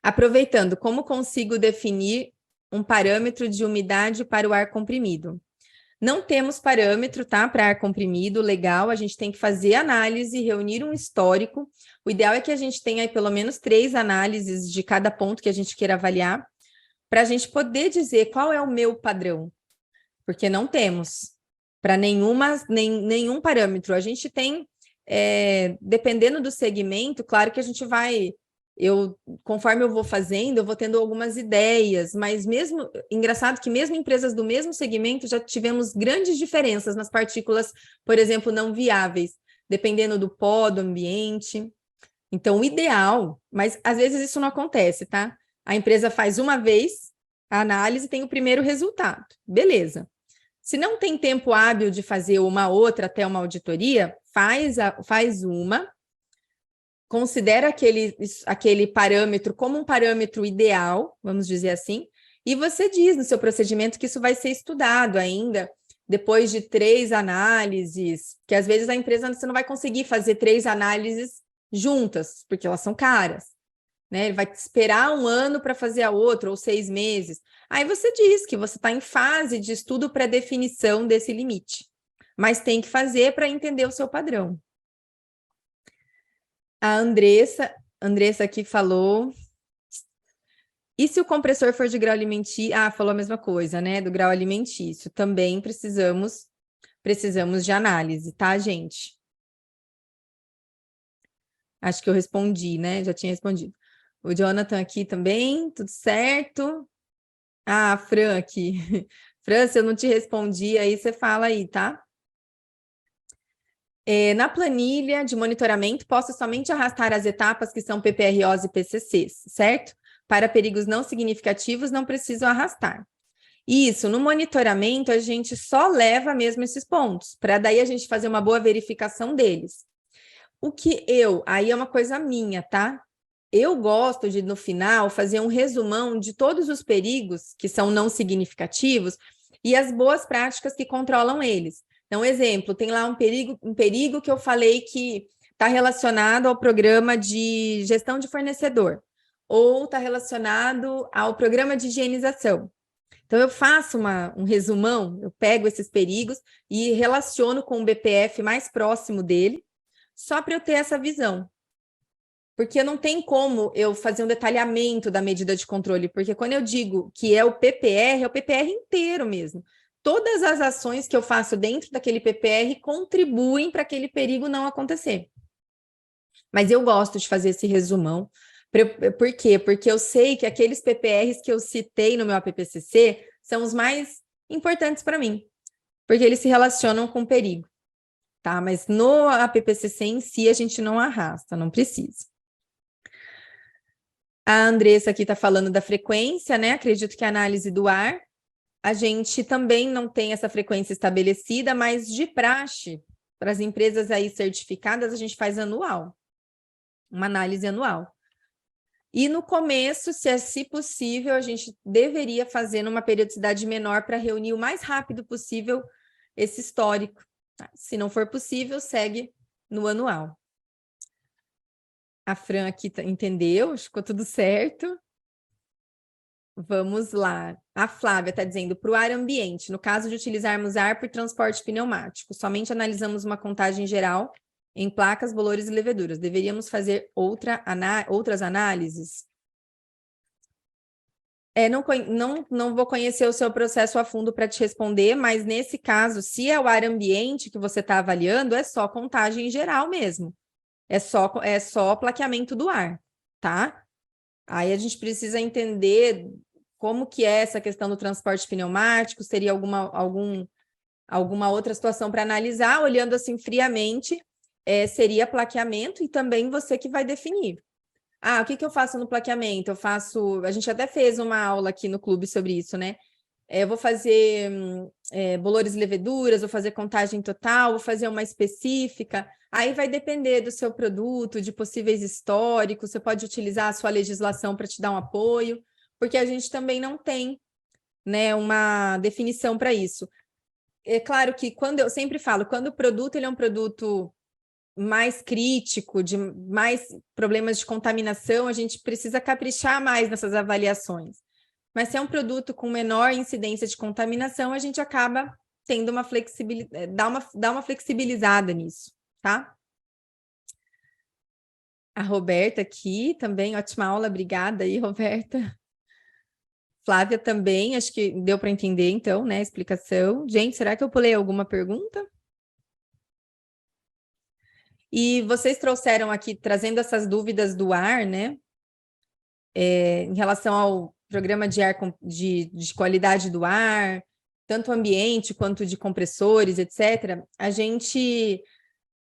Aproveitando, como consigo definir um parâmetro de umidade para o ar comprimido? Não temos parâmetro, tá, para ar comprimido, legal, a gente tem que fazer análise, reunir um histórico. O ideal é que a gente tenha aí pelo menos 3 análises de cada ponto que a gente queira avaliar, para a gente poder dizer qual é o meu padrão, porque não temos para nenhum parâmetro. A gente tem, dependendo do segmento, claro que a gente vai... conforme eu vou fazendo, eu vou tendo algumas ideias, mas mesmo, engraçado que mesmo empresas do mesmo segmento já tivemos grandes diferenças nas partículas, por exemplo, não viáveis, dependendo do pó, do ambiente. Então, o ideal, mas às vezes isso não acontece, tá? A empresa faz uma vez a análise e tem o primeiro resultado. Beleza. Se não tem tempo hábil de fazer uma outra até uma auditoria, faz uma, considera aquele parâmetro como um parâmetro ideal, vamos dizer assim, e você diz no seu procedimento que isso vai ser estudado ainda, depois de 3 análises, que às vezes a empresa você não vai conseguir fazer 3 análises juntas, porque elas são caras, né? Ele vai esperar 1 ano para fazer a outra, ou 6 meses. Aí você diz que você está em fase de estudo para definição desse limite, mas tem que fazer para entender o seu padrão. A Andressa aqui falou. E se o compressor for de grau alimentício? Ah, falou a mesma coisa, né? Do grau alimentício. Também precisamos de análise, tá, gente? Acho que eu respondi, né? Já tinha respondido. O Jonathan aqui também, tudo certo? Ah, a Fran aqui. Fran, se eu não te respondi, aí você fala aí, tá? Na planilha de monitoramento, posso somente arrastar as etapas que são PPROs e PCCs, certo? Para perigos não significativos, não preciso arrastar. Isso, no monitoramento, a gente só leva mesmo esses pontos, para daí a gente fazer uma boa verificação deles. Aí é uma coisa minha, tá? Eu gosto de, no final, fazer um resumão de todos os perigos que são não significativos e as boas práticas que controlam eles. Então, exemplo, tem lá um perigo que eu falei que está relacionado ao programa de gestão de fornecedor, ou está relacionado ao programa de higienização. Então, eu faço um resumão, eu pego esses perigos e relaciono com o BPF mais próximo dele, só para eu ter essa visão. Porque não tem como eu fazer um detalhamento da medida de controle, porque quando eu digo que é o PPR inteiro mesmo. Todas as ações que eu faço dentro daquele PPR contribuem para aquele perigo não acontecer. Mas eu gosto de fazer esse resumão. Por quê? Porque eu sei que aqueles PPRs que eu citei no meu APPCC são os mais importantes para mim, porque eles se relacionam com perigo, tá? Mas no APPCC em si a gente não arrasta, não precisa. A Andressa aqui está falando da frequência, né? Acredito que a análise do ar. A gente também não tem essa frequência estabelecida, mas de praxe, para as empresas aí certificadas, a gente faz anual, uma análise anual. E no começo, se possível, a gente deveria fazer numa periodicidade menor para reunir o mais rápido possível esse histórico. Se não for possível, segue no anual. A Fran aqui entendeu, ficou tudo certo. Vamos lá. A Flávia está dizendo, para o ar ambiente, no caso de utilizarmos ar por transporte pneumático, somente analisamos uma contagem geral em placas, bolores e leveduras. Deveríamos fazer outras análises? Não vou conhecer o seu processo a fundo para te responder, mas nesse caso, se é o ar ambiente que você está avaliando, é só contagem geral mesmo. É só plaqueamento do ar, tá? Aí a gente precisa entender como que é essa questão do transporte pneumático, seria algum alguma outra situação para analisar, olhando assim friamente, seria plaqueamento e também você que vai definir. Ah, o que eu faço no plaqueamento? A gente até fez uma aula aqui no clube sobre isso, né? Eu vou fazer bolores e leveduras, vou fazer contagem total, vou fazer uma específica. Aí vai depender do seu produto, de possíveis históricos, você pode utilizar a sua legislação para te dar um apoio, porque a gente também não tem, né, uma definição para isso. É claro que quando eu sempre falo, quando o produto ele é um produto mais crítico, de mais problemas de contaminação, a gente precisa caprichar mais nessas avaliações. Mas se é um produto com menor incidência de contaminação, a gente acaba tendo uma flexibilidade, dá uma flexibilizada nisso, tá? A Roberta aqui também, ótima aula, obrigada aí, Roberta. Flávia também, acho que deu para entender então, né, a explicação. Gente, será que eu pulei alguma pergunta? E vocês trouxeram aqui, trazendo essas dúvidas do ar, né, em relação ao programa de ar de qualidade do ar, tanto ambiente quanto de compressores, etc.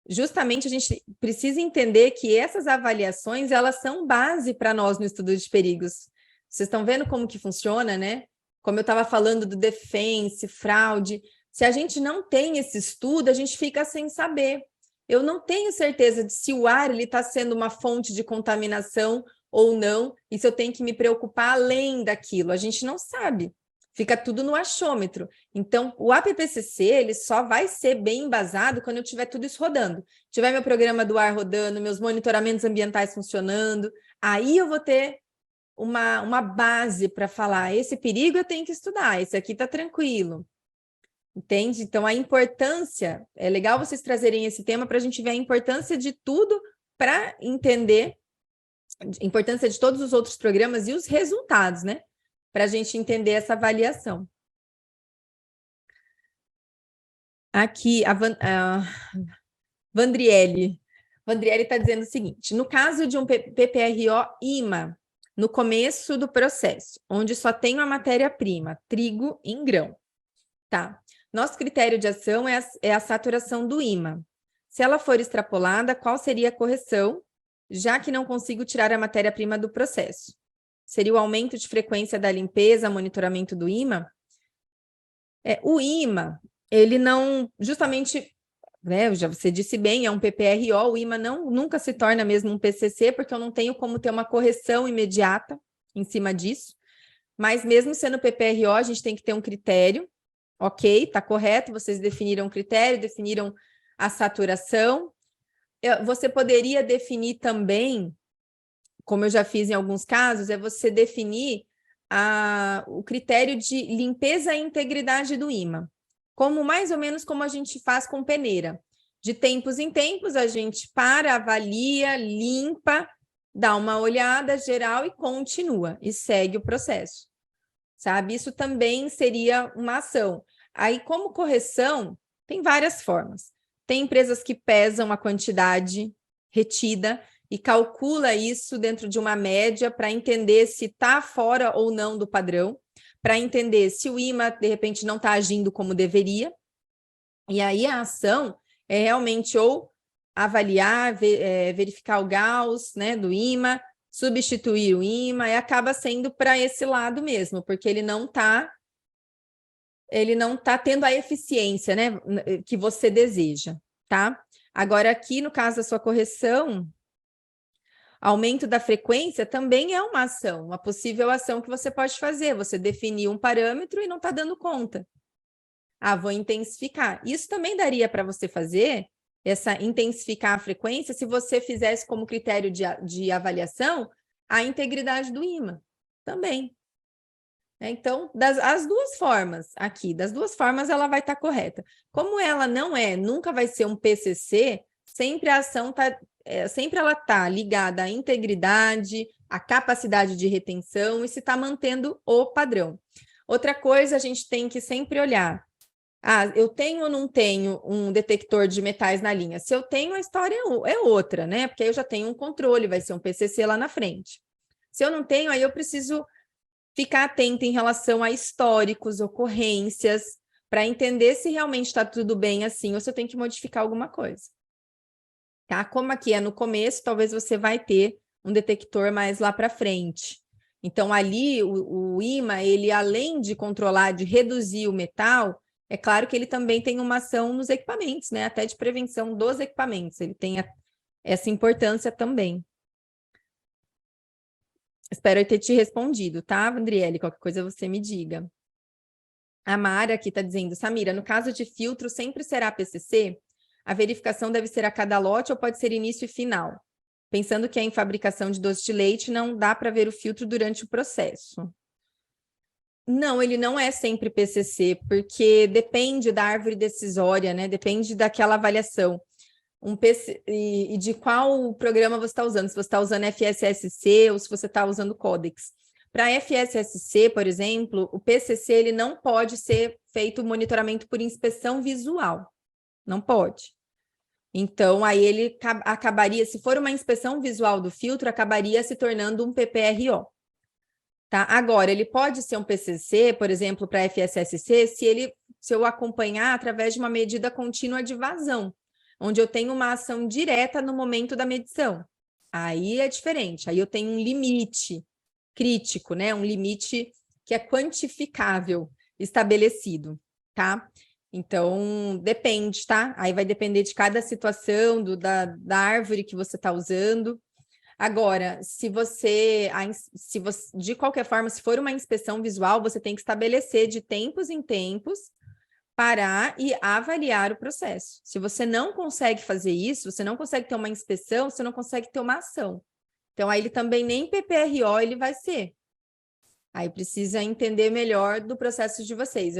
Justamente a gente precisa entender que essas avaliações, elas são base para nós no estudo de perigos. Vocês estão vendo como que funciona, né? Como eu estava falando do defense, fraude. Se a gente não tem esse estudo, a gente fica sem saber. Eu não tenho certeza de se o ar está sendo uma fonte de contaminação ou não, e se eu tenho que me preocupar além daquilo. A gente não sabe. Fica tudo no achômetro. Então, o APPCC, ele só vai ser bem embasado quando eu tiver tudo isso rodando. Tiver meu programa do ar rodando, meus monitoramentos ambientais funcionando, aí eu vou ter uma base para falar, esse perigo eu tenho que estudar, esse aqui está tranquilo. Entende? Então, a importância, é legal vocês trazerem esse tema para a gente ver a importância de tudo para entender a importância de todos os outros programas e os resultados, né? Para a gente entender essa avaliação. Aqui, a Vandriele está dizendo o seguinte, no caso de um PPRO-IMA, no começo do processo, onde só tenho a matéria-prima, trigo em grão, tá? Nosso critério de ação é a saturação do IMA. Se ela for extrapolada, qual seria a correção, já que não consigo tirar a matéria-prima do processo? Seria o aumento de frequência da limpeza, monitoramento do IMA? O IMA, ele não, justamente, né, você disse bem, é um PPRO, o IMA nunca se torna mesmo um PCC, porque eu não tenho como ter uma correção imediata em cima disso, mas mesmo sendo PPRO, a gente tem que ter um critério, ok, tá correto, vocês definiram o critério, definiram a saturação. Você poderia definir também, como eu já fiz em alguns casos, é você definir o critério de limpeza e integridade do IMA, mais ou menos como a gente faz com peneira. De tempos em tempos, a gente avalia, limpa, dá uma olhada geral e continua, e segue o processo. Sabe? Isso também seria uma ação. Aí, como correção, tem várias formas. Tem empresas que pesam a quantidade retida e calcula isso dentro de uma média para entender se está fora ou não do padrão, para entender se o IMA, de repente, não está agindo como deveria. E aí a ação é realmente ou avaliar, verificar o Gauss, né, do IMA, substituir o IMA, e acaba sendo para esse lado mesmo, porque ele não está tendo a eficiência, né, que você deseja, tá? Agora, aqui, no caso da sua correção, aumento da frequência também é uma ação, uma possível ação que você pode fazer. Você definir um parâmetro e não está dando conta. Vou intensificar. Isso também daria para você fazer, intensificar a frequência, se você fizesse como critério de avaliação a integridade do IMA também. Então, as duas formas aqui, das duas formas ela vai estar correta. Como ela nunca vai ser um PCC, sempre a ação sempre ela está ligada à integridade, à capacidade de retenção e se está mantendo o padrão. Outra coisa, a gente tem que sempre olhar, eu tenho ou não tenho um detector de metais na linha? Se eu tenho, a história é outra, né? Porque aí eu já tenho um controle, vai ser um PCC lá na frente. Se eu não tenho, aí eu preciso ficar atenta em relação a históricos, ocorrências, para entender se realmente está tudo bem assim ou se eu tenho que modificar alguma coisa. Tá? Como aqui é no começo, talvez você vai ter um detector mais lá para frente. Então, ali, o ímã, ele além de controlar, de reduzir o metal, é claro que ele também tem uma ação nos equipamentos, né? Até de prevenção dos equipamentos. Ele tem essa importância também. Espero eu ter te respondido, tá, Andriele? Qualquer coisa você me diga. A Mara aqui está dizendo, Samira, no caso de filtro, sempre será PCC? A verificação deve ser a cada lote ou pode ser início e final? Pensando que é em fabricação de doce de leite, não dá para ver o filtro durante o processo. Não, ele não é sempre PCC, porque depende da árvore decisória, né? Depende daquela avaliação. E de qual programa você está usando, se você está usando FSSC ou se você está usando Codex. Para FSSC, por exemplo, o PCC ele não pode ser feito monitoramento por inspeção visual. Não pode. Então, aí ele acabaria, se for uma inspeção visual do filtro, acabaria se tornando um PPRO. Tá? Agora, ele pode ser um PCC, por exemplo, para FSSC, se eu acompanhar através de uma medida contínua de vazão, onde eu tenho uma ação direta no momento da medição. Aí é diferente, aí eu tenho um limite crítico, né? Um limite que é quantificável, estabelecido, tá? Então, depende, tá? Aí vai depender de cada situação, da árvore que você está usando. Agora, se você, de qualquer forma, se for uma inspeção visual, você tem que estabelecer de tempos em tempos, parar e avaliar o processo. Se você não consegue fazer isso, você não consegue ter uma inspeção, você não consegue ter uma ação. Então, aí ele também nem PPRO ele vai ser. Aí precisa entender melhor do processo de vocês.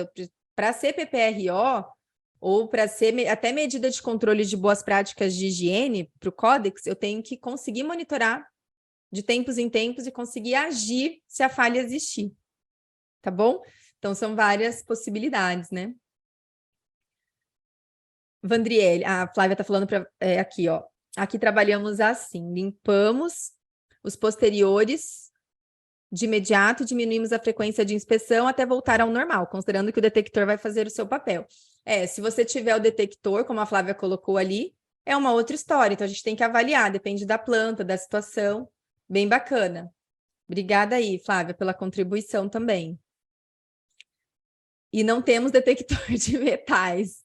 Para ser PPRO, ou para ser até medida de controle de boas práticas de higiene para o Codex, eu tenho que conseguir monitorar de tempos em tempos e conseguir agir se a falha existir. Tá bom? Então, são várias possibilidades, né? Vandriele, a Flávia está falando aqui, ó. Aqui trabalhamos assim, limpamos os posteriores de imediato e diminuímos a frequência de inspeção até voltar ao normal, considerando que o detector vai fazer o seu papel. Se você tiver o detector, como a Flávia colocou ali, é uma outra história, então a gente tem que avaliar, depende da planta, da situação, bem bacana. Obrigada aí, Flávia, pela contribuição também. E não temos detector de metais.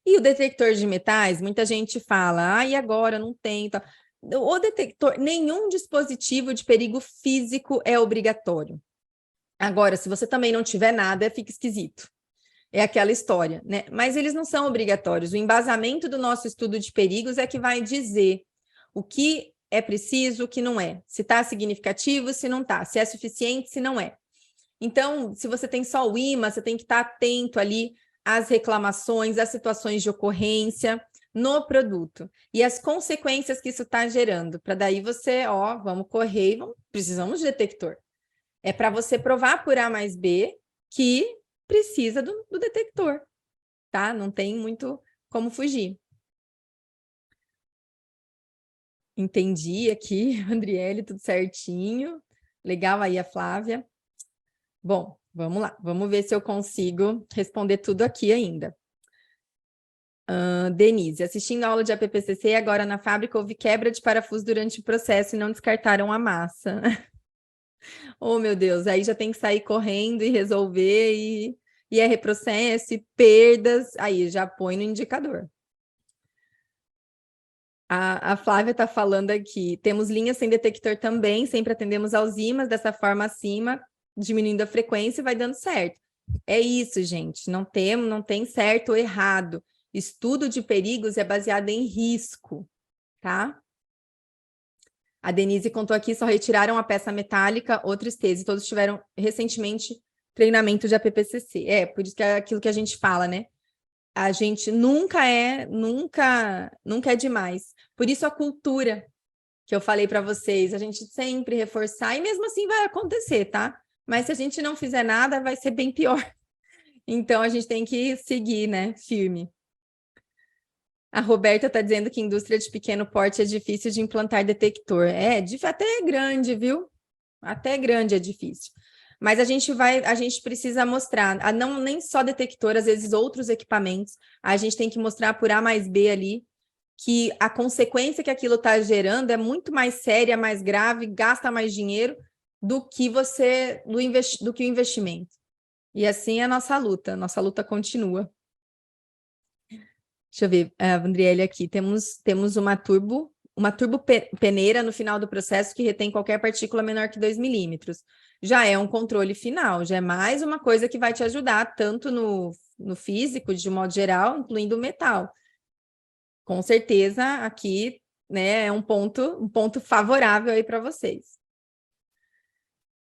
E o detector de metais, muita gente fala, e agora não tem... Tá. O detector, nenhum dispositivo de perigo físico é obrigatório. Agora, se você também não tiver nada, fica esquisito. É aquela história, né? Mas eles não são obrigatórios. O embasamento do nosso estudo de perigos é que vai dizer o que é preciso, o que não é. Se está significativo, se não está. Se é suficiente, se não é. Então, se você tem só o IMA, você tem que estar atento ali às reclamações, às situações de ocorrência no produto e as consequências que isso está gerando. Para daí você, vamos correr, precisamos de detector. É para você provar por A mais B que precisa do detector, tá? Não tem muito como fugir. Entendi aqui, Andriele, tudo certinho. Legal aí a Flávia. Bom, vamos lá. Vamos ver se eu consigo responder tudo aqui ainda. Denise, assistindo a aula de APPCC, agora na fábrica houve quebra de parafuso durante o processo e não descartaram a massa. Oh, meu Deus, aí já tem que sair correndo e resolver, e é reprocesso, e perdas, aí já põe no indicador. A Flávia está falando aqui, temos linhas sem detector também, sempre atendemos aos ímãs, dessa forma acima, diminuindo a frequência e vai dando certo. É isso, gente, não tem certo ou errado. Estudo de perigos é baseado em risco, tá? A Denise contou aqui, só retiraram a peça metálica ou tristeza, todos tiveram recentemente treinamento de APPCC. Por isso que é aquilo que a gente fala, né? A gente nunca é demais. Por isso a cultura que eu falei para vocês, a gente sempre reforçar, e mesmo assim vai acontecer, tá? Mas se a gente não fizer nada, vai ser bem pior. Então a gente tem que seguir, né? Firme. A Roberta está dizendo que indústria de pequeno porte é difícil de implantar detector. Até grande, viu? Até grande é difícil. Mas a gente precisa mostrar, não nem só detector, às vezes outros equipamentos, a gente tem que mostrar por A mais B ali, que a consequência que aquilo está gerando é muito mais séria, mais grave, gasta mais dinheiro do que do que o investimento. E assim é a nossa luta continua. Deixa eu ver, Andriele, aqui, temos uma turbo peneira no final do processo que retém qualquer partícula menor que 2 milímetros. Já é um controle final, já é mais uma coisa que vai te ajudar, tanto no físico, de modo geral, incluindo o metal. Com certeza, aqui, né, é um ponto favorável aí para vocês.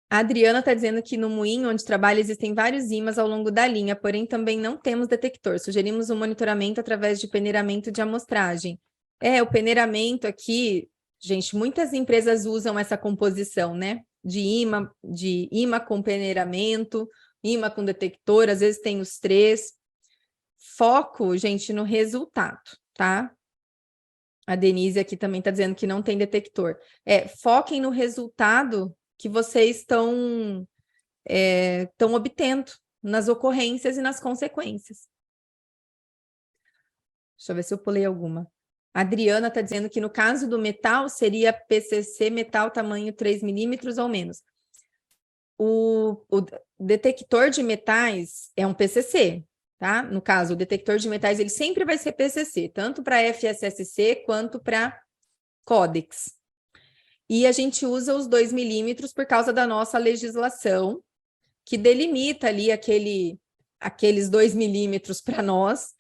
A Adriana está dizendo que no moinho onde trabalha existem vários ímãs ao longo da linha, porém também não temos detector. Sugerimos um monitoramento através de peneiramento de amostragem. O peneiramento aqui, gente, muitas empresas usam essa composição, né? De imã com peneiramento, imã com detector, às vezes tem os três. Foco, gente, no resultado, tá? A Denise aqui também está dizendo que não tem detector. Foquem no resultado que vocês estão obtendo nas ocorrências e nas consequências. Deixa eu ver se eu pulei alguma. A Adriana está dizendo que no caso do metal, seria PCC metal tamanho 3 milímetros ou menos. O detector de metais é um PCC, tá? No caso, o detector de metais, ele sempre vai ser PCC, tanto para FSSC quanto para Codex. E a gente usa os 2 milímetros por causa da nossa legislação, que delimita ali aqueles 2 milímetros para nós,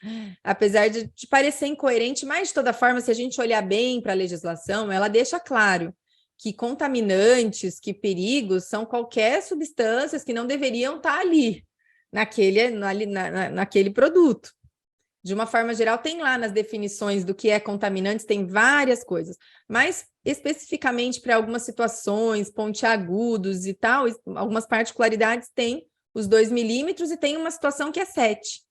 apesar de parecer incoerente, mas de toda forma, se a gente olhar bem para a legislação, ela deixa claro que contaminantes, que perigos são qualquer substâncias que não deveriam estar ali, naquele produto. De uma forma geral, tem lá nas definições do que é contaminantes, tem várias coisas, mas especificamente para algumas situações, pontiagudos e tal, algumas particularidades tem os 2 milímetros e tem uma situação que é 7.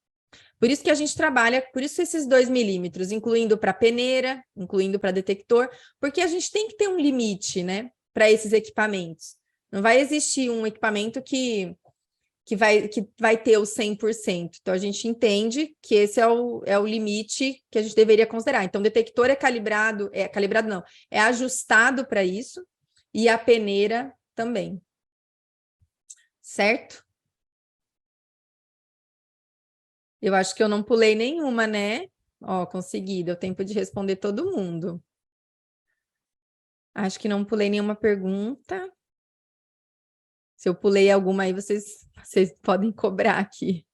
Por isso que a gente trabalha, por isso esses 2 milímetros, incluindo para peneira, incluindo para detector, porque a gente tem que ter um limite, né, para esses equipamentos. Não vai existir um equipamento que vai ter o 100%. Então, a gente entende que esse é o limite que a gente deveria considerar. Então, o detector é calibrado não, é ajustado para isso, e a peneira também. Certo? Eu acho que eu não pulei nenhuma, né? Ó, consegui, deu tempo de responder todo mundo. Acho que não pulei nenhuma pergunta. Se eu pulei alguma aí, vocês podem cobrar aqui.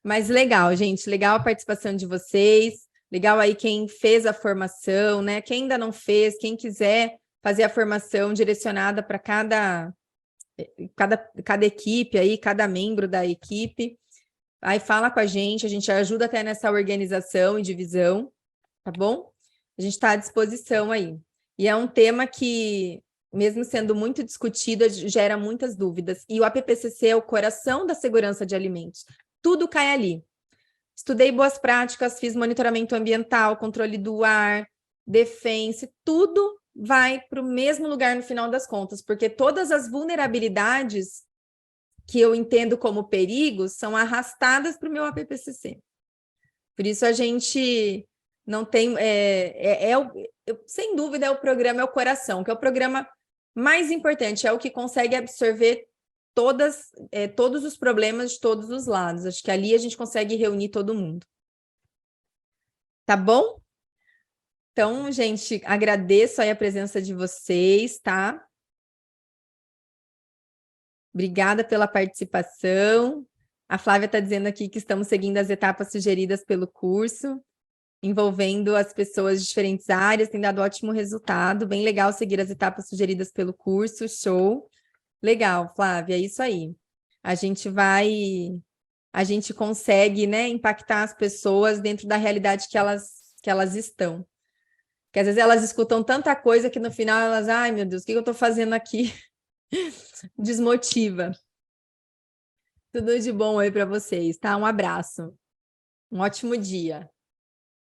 Mas legal, gente, legal a participação de vocês, legal aí quem fez a formação, né? Quem ainda não fez, quem quiser fazer a formação direcionada para cada equipe aí, cada membro da equipe, aí fala com a gente ajuda até nessa organização e divisão, tá bom? A gente está à disposição aí. E é um tema que, mesmo sendo muito discutido, gera muitas dúvidas. E o APPCC é o coração da segurança de alimentos. Tudo cai ali. Estudei boas práticas, fiz monitoramento ambiental, controle do ar, defense, tudo vai para o mesmo lugar no final das contas, porque todas as vulnerabilidades que eu entendo como perigos são arrastadas para o meu APPCC. Por isso a gente não tem... sem dúvida, é o coração, que é o programa mais importante, é o que consegue absorver todos os problemas de todos os lados. Acho que ali a gente consegue reunir todo mundo. Tá bom? Então, gente, agradeço aí a presença de vocês, tá? Obrigada pela participação. A Flávia está dizendo aqui que estamos seguindo as etapas sugeridas pelo curso, envolvendo as pessoas de diferentes áreas, tem dado ótimo resultado. Bem legal seguir as etapas sugeridas pelo curso, show. Legal, Flávia, é isso aí. A gente consegue, né, impactar as pessoas dentro da realidade que elas estão. Porque às vezes elas escutam tanta coisa que no final elas, ai meu Deus, o que eu estou fazendo aqui? Desmotiva. Tudo de bom aí para vocês, tá? Um abraço. Um ótimo dia.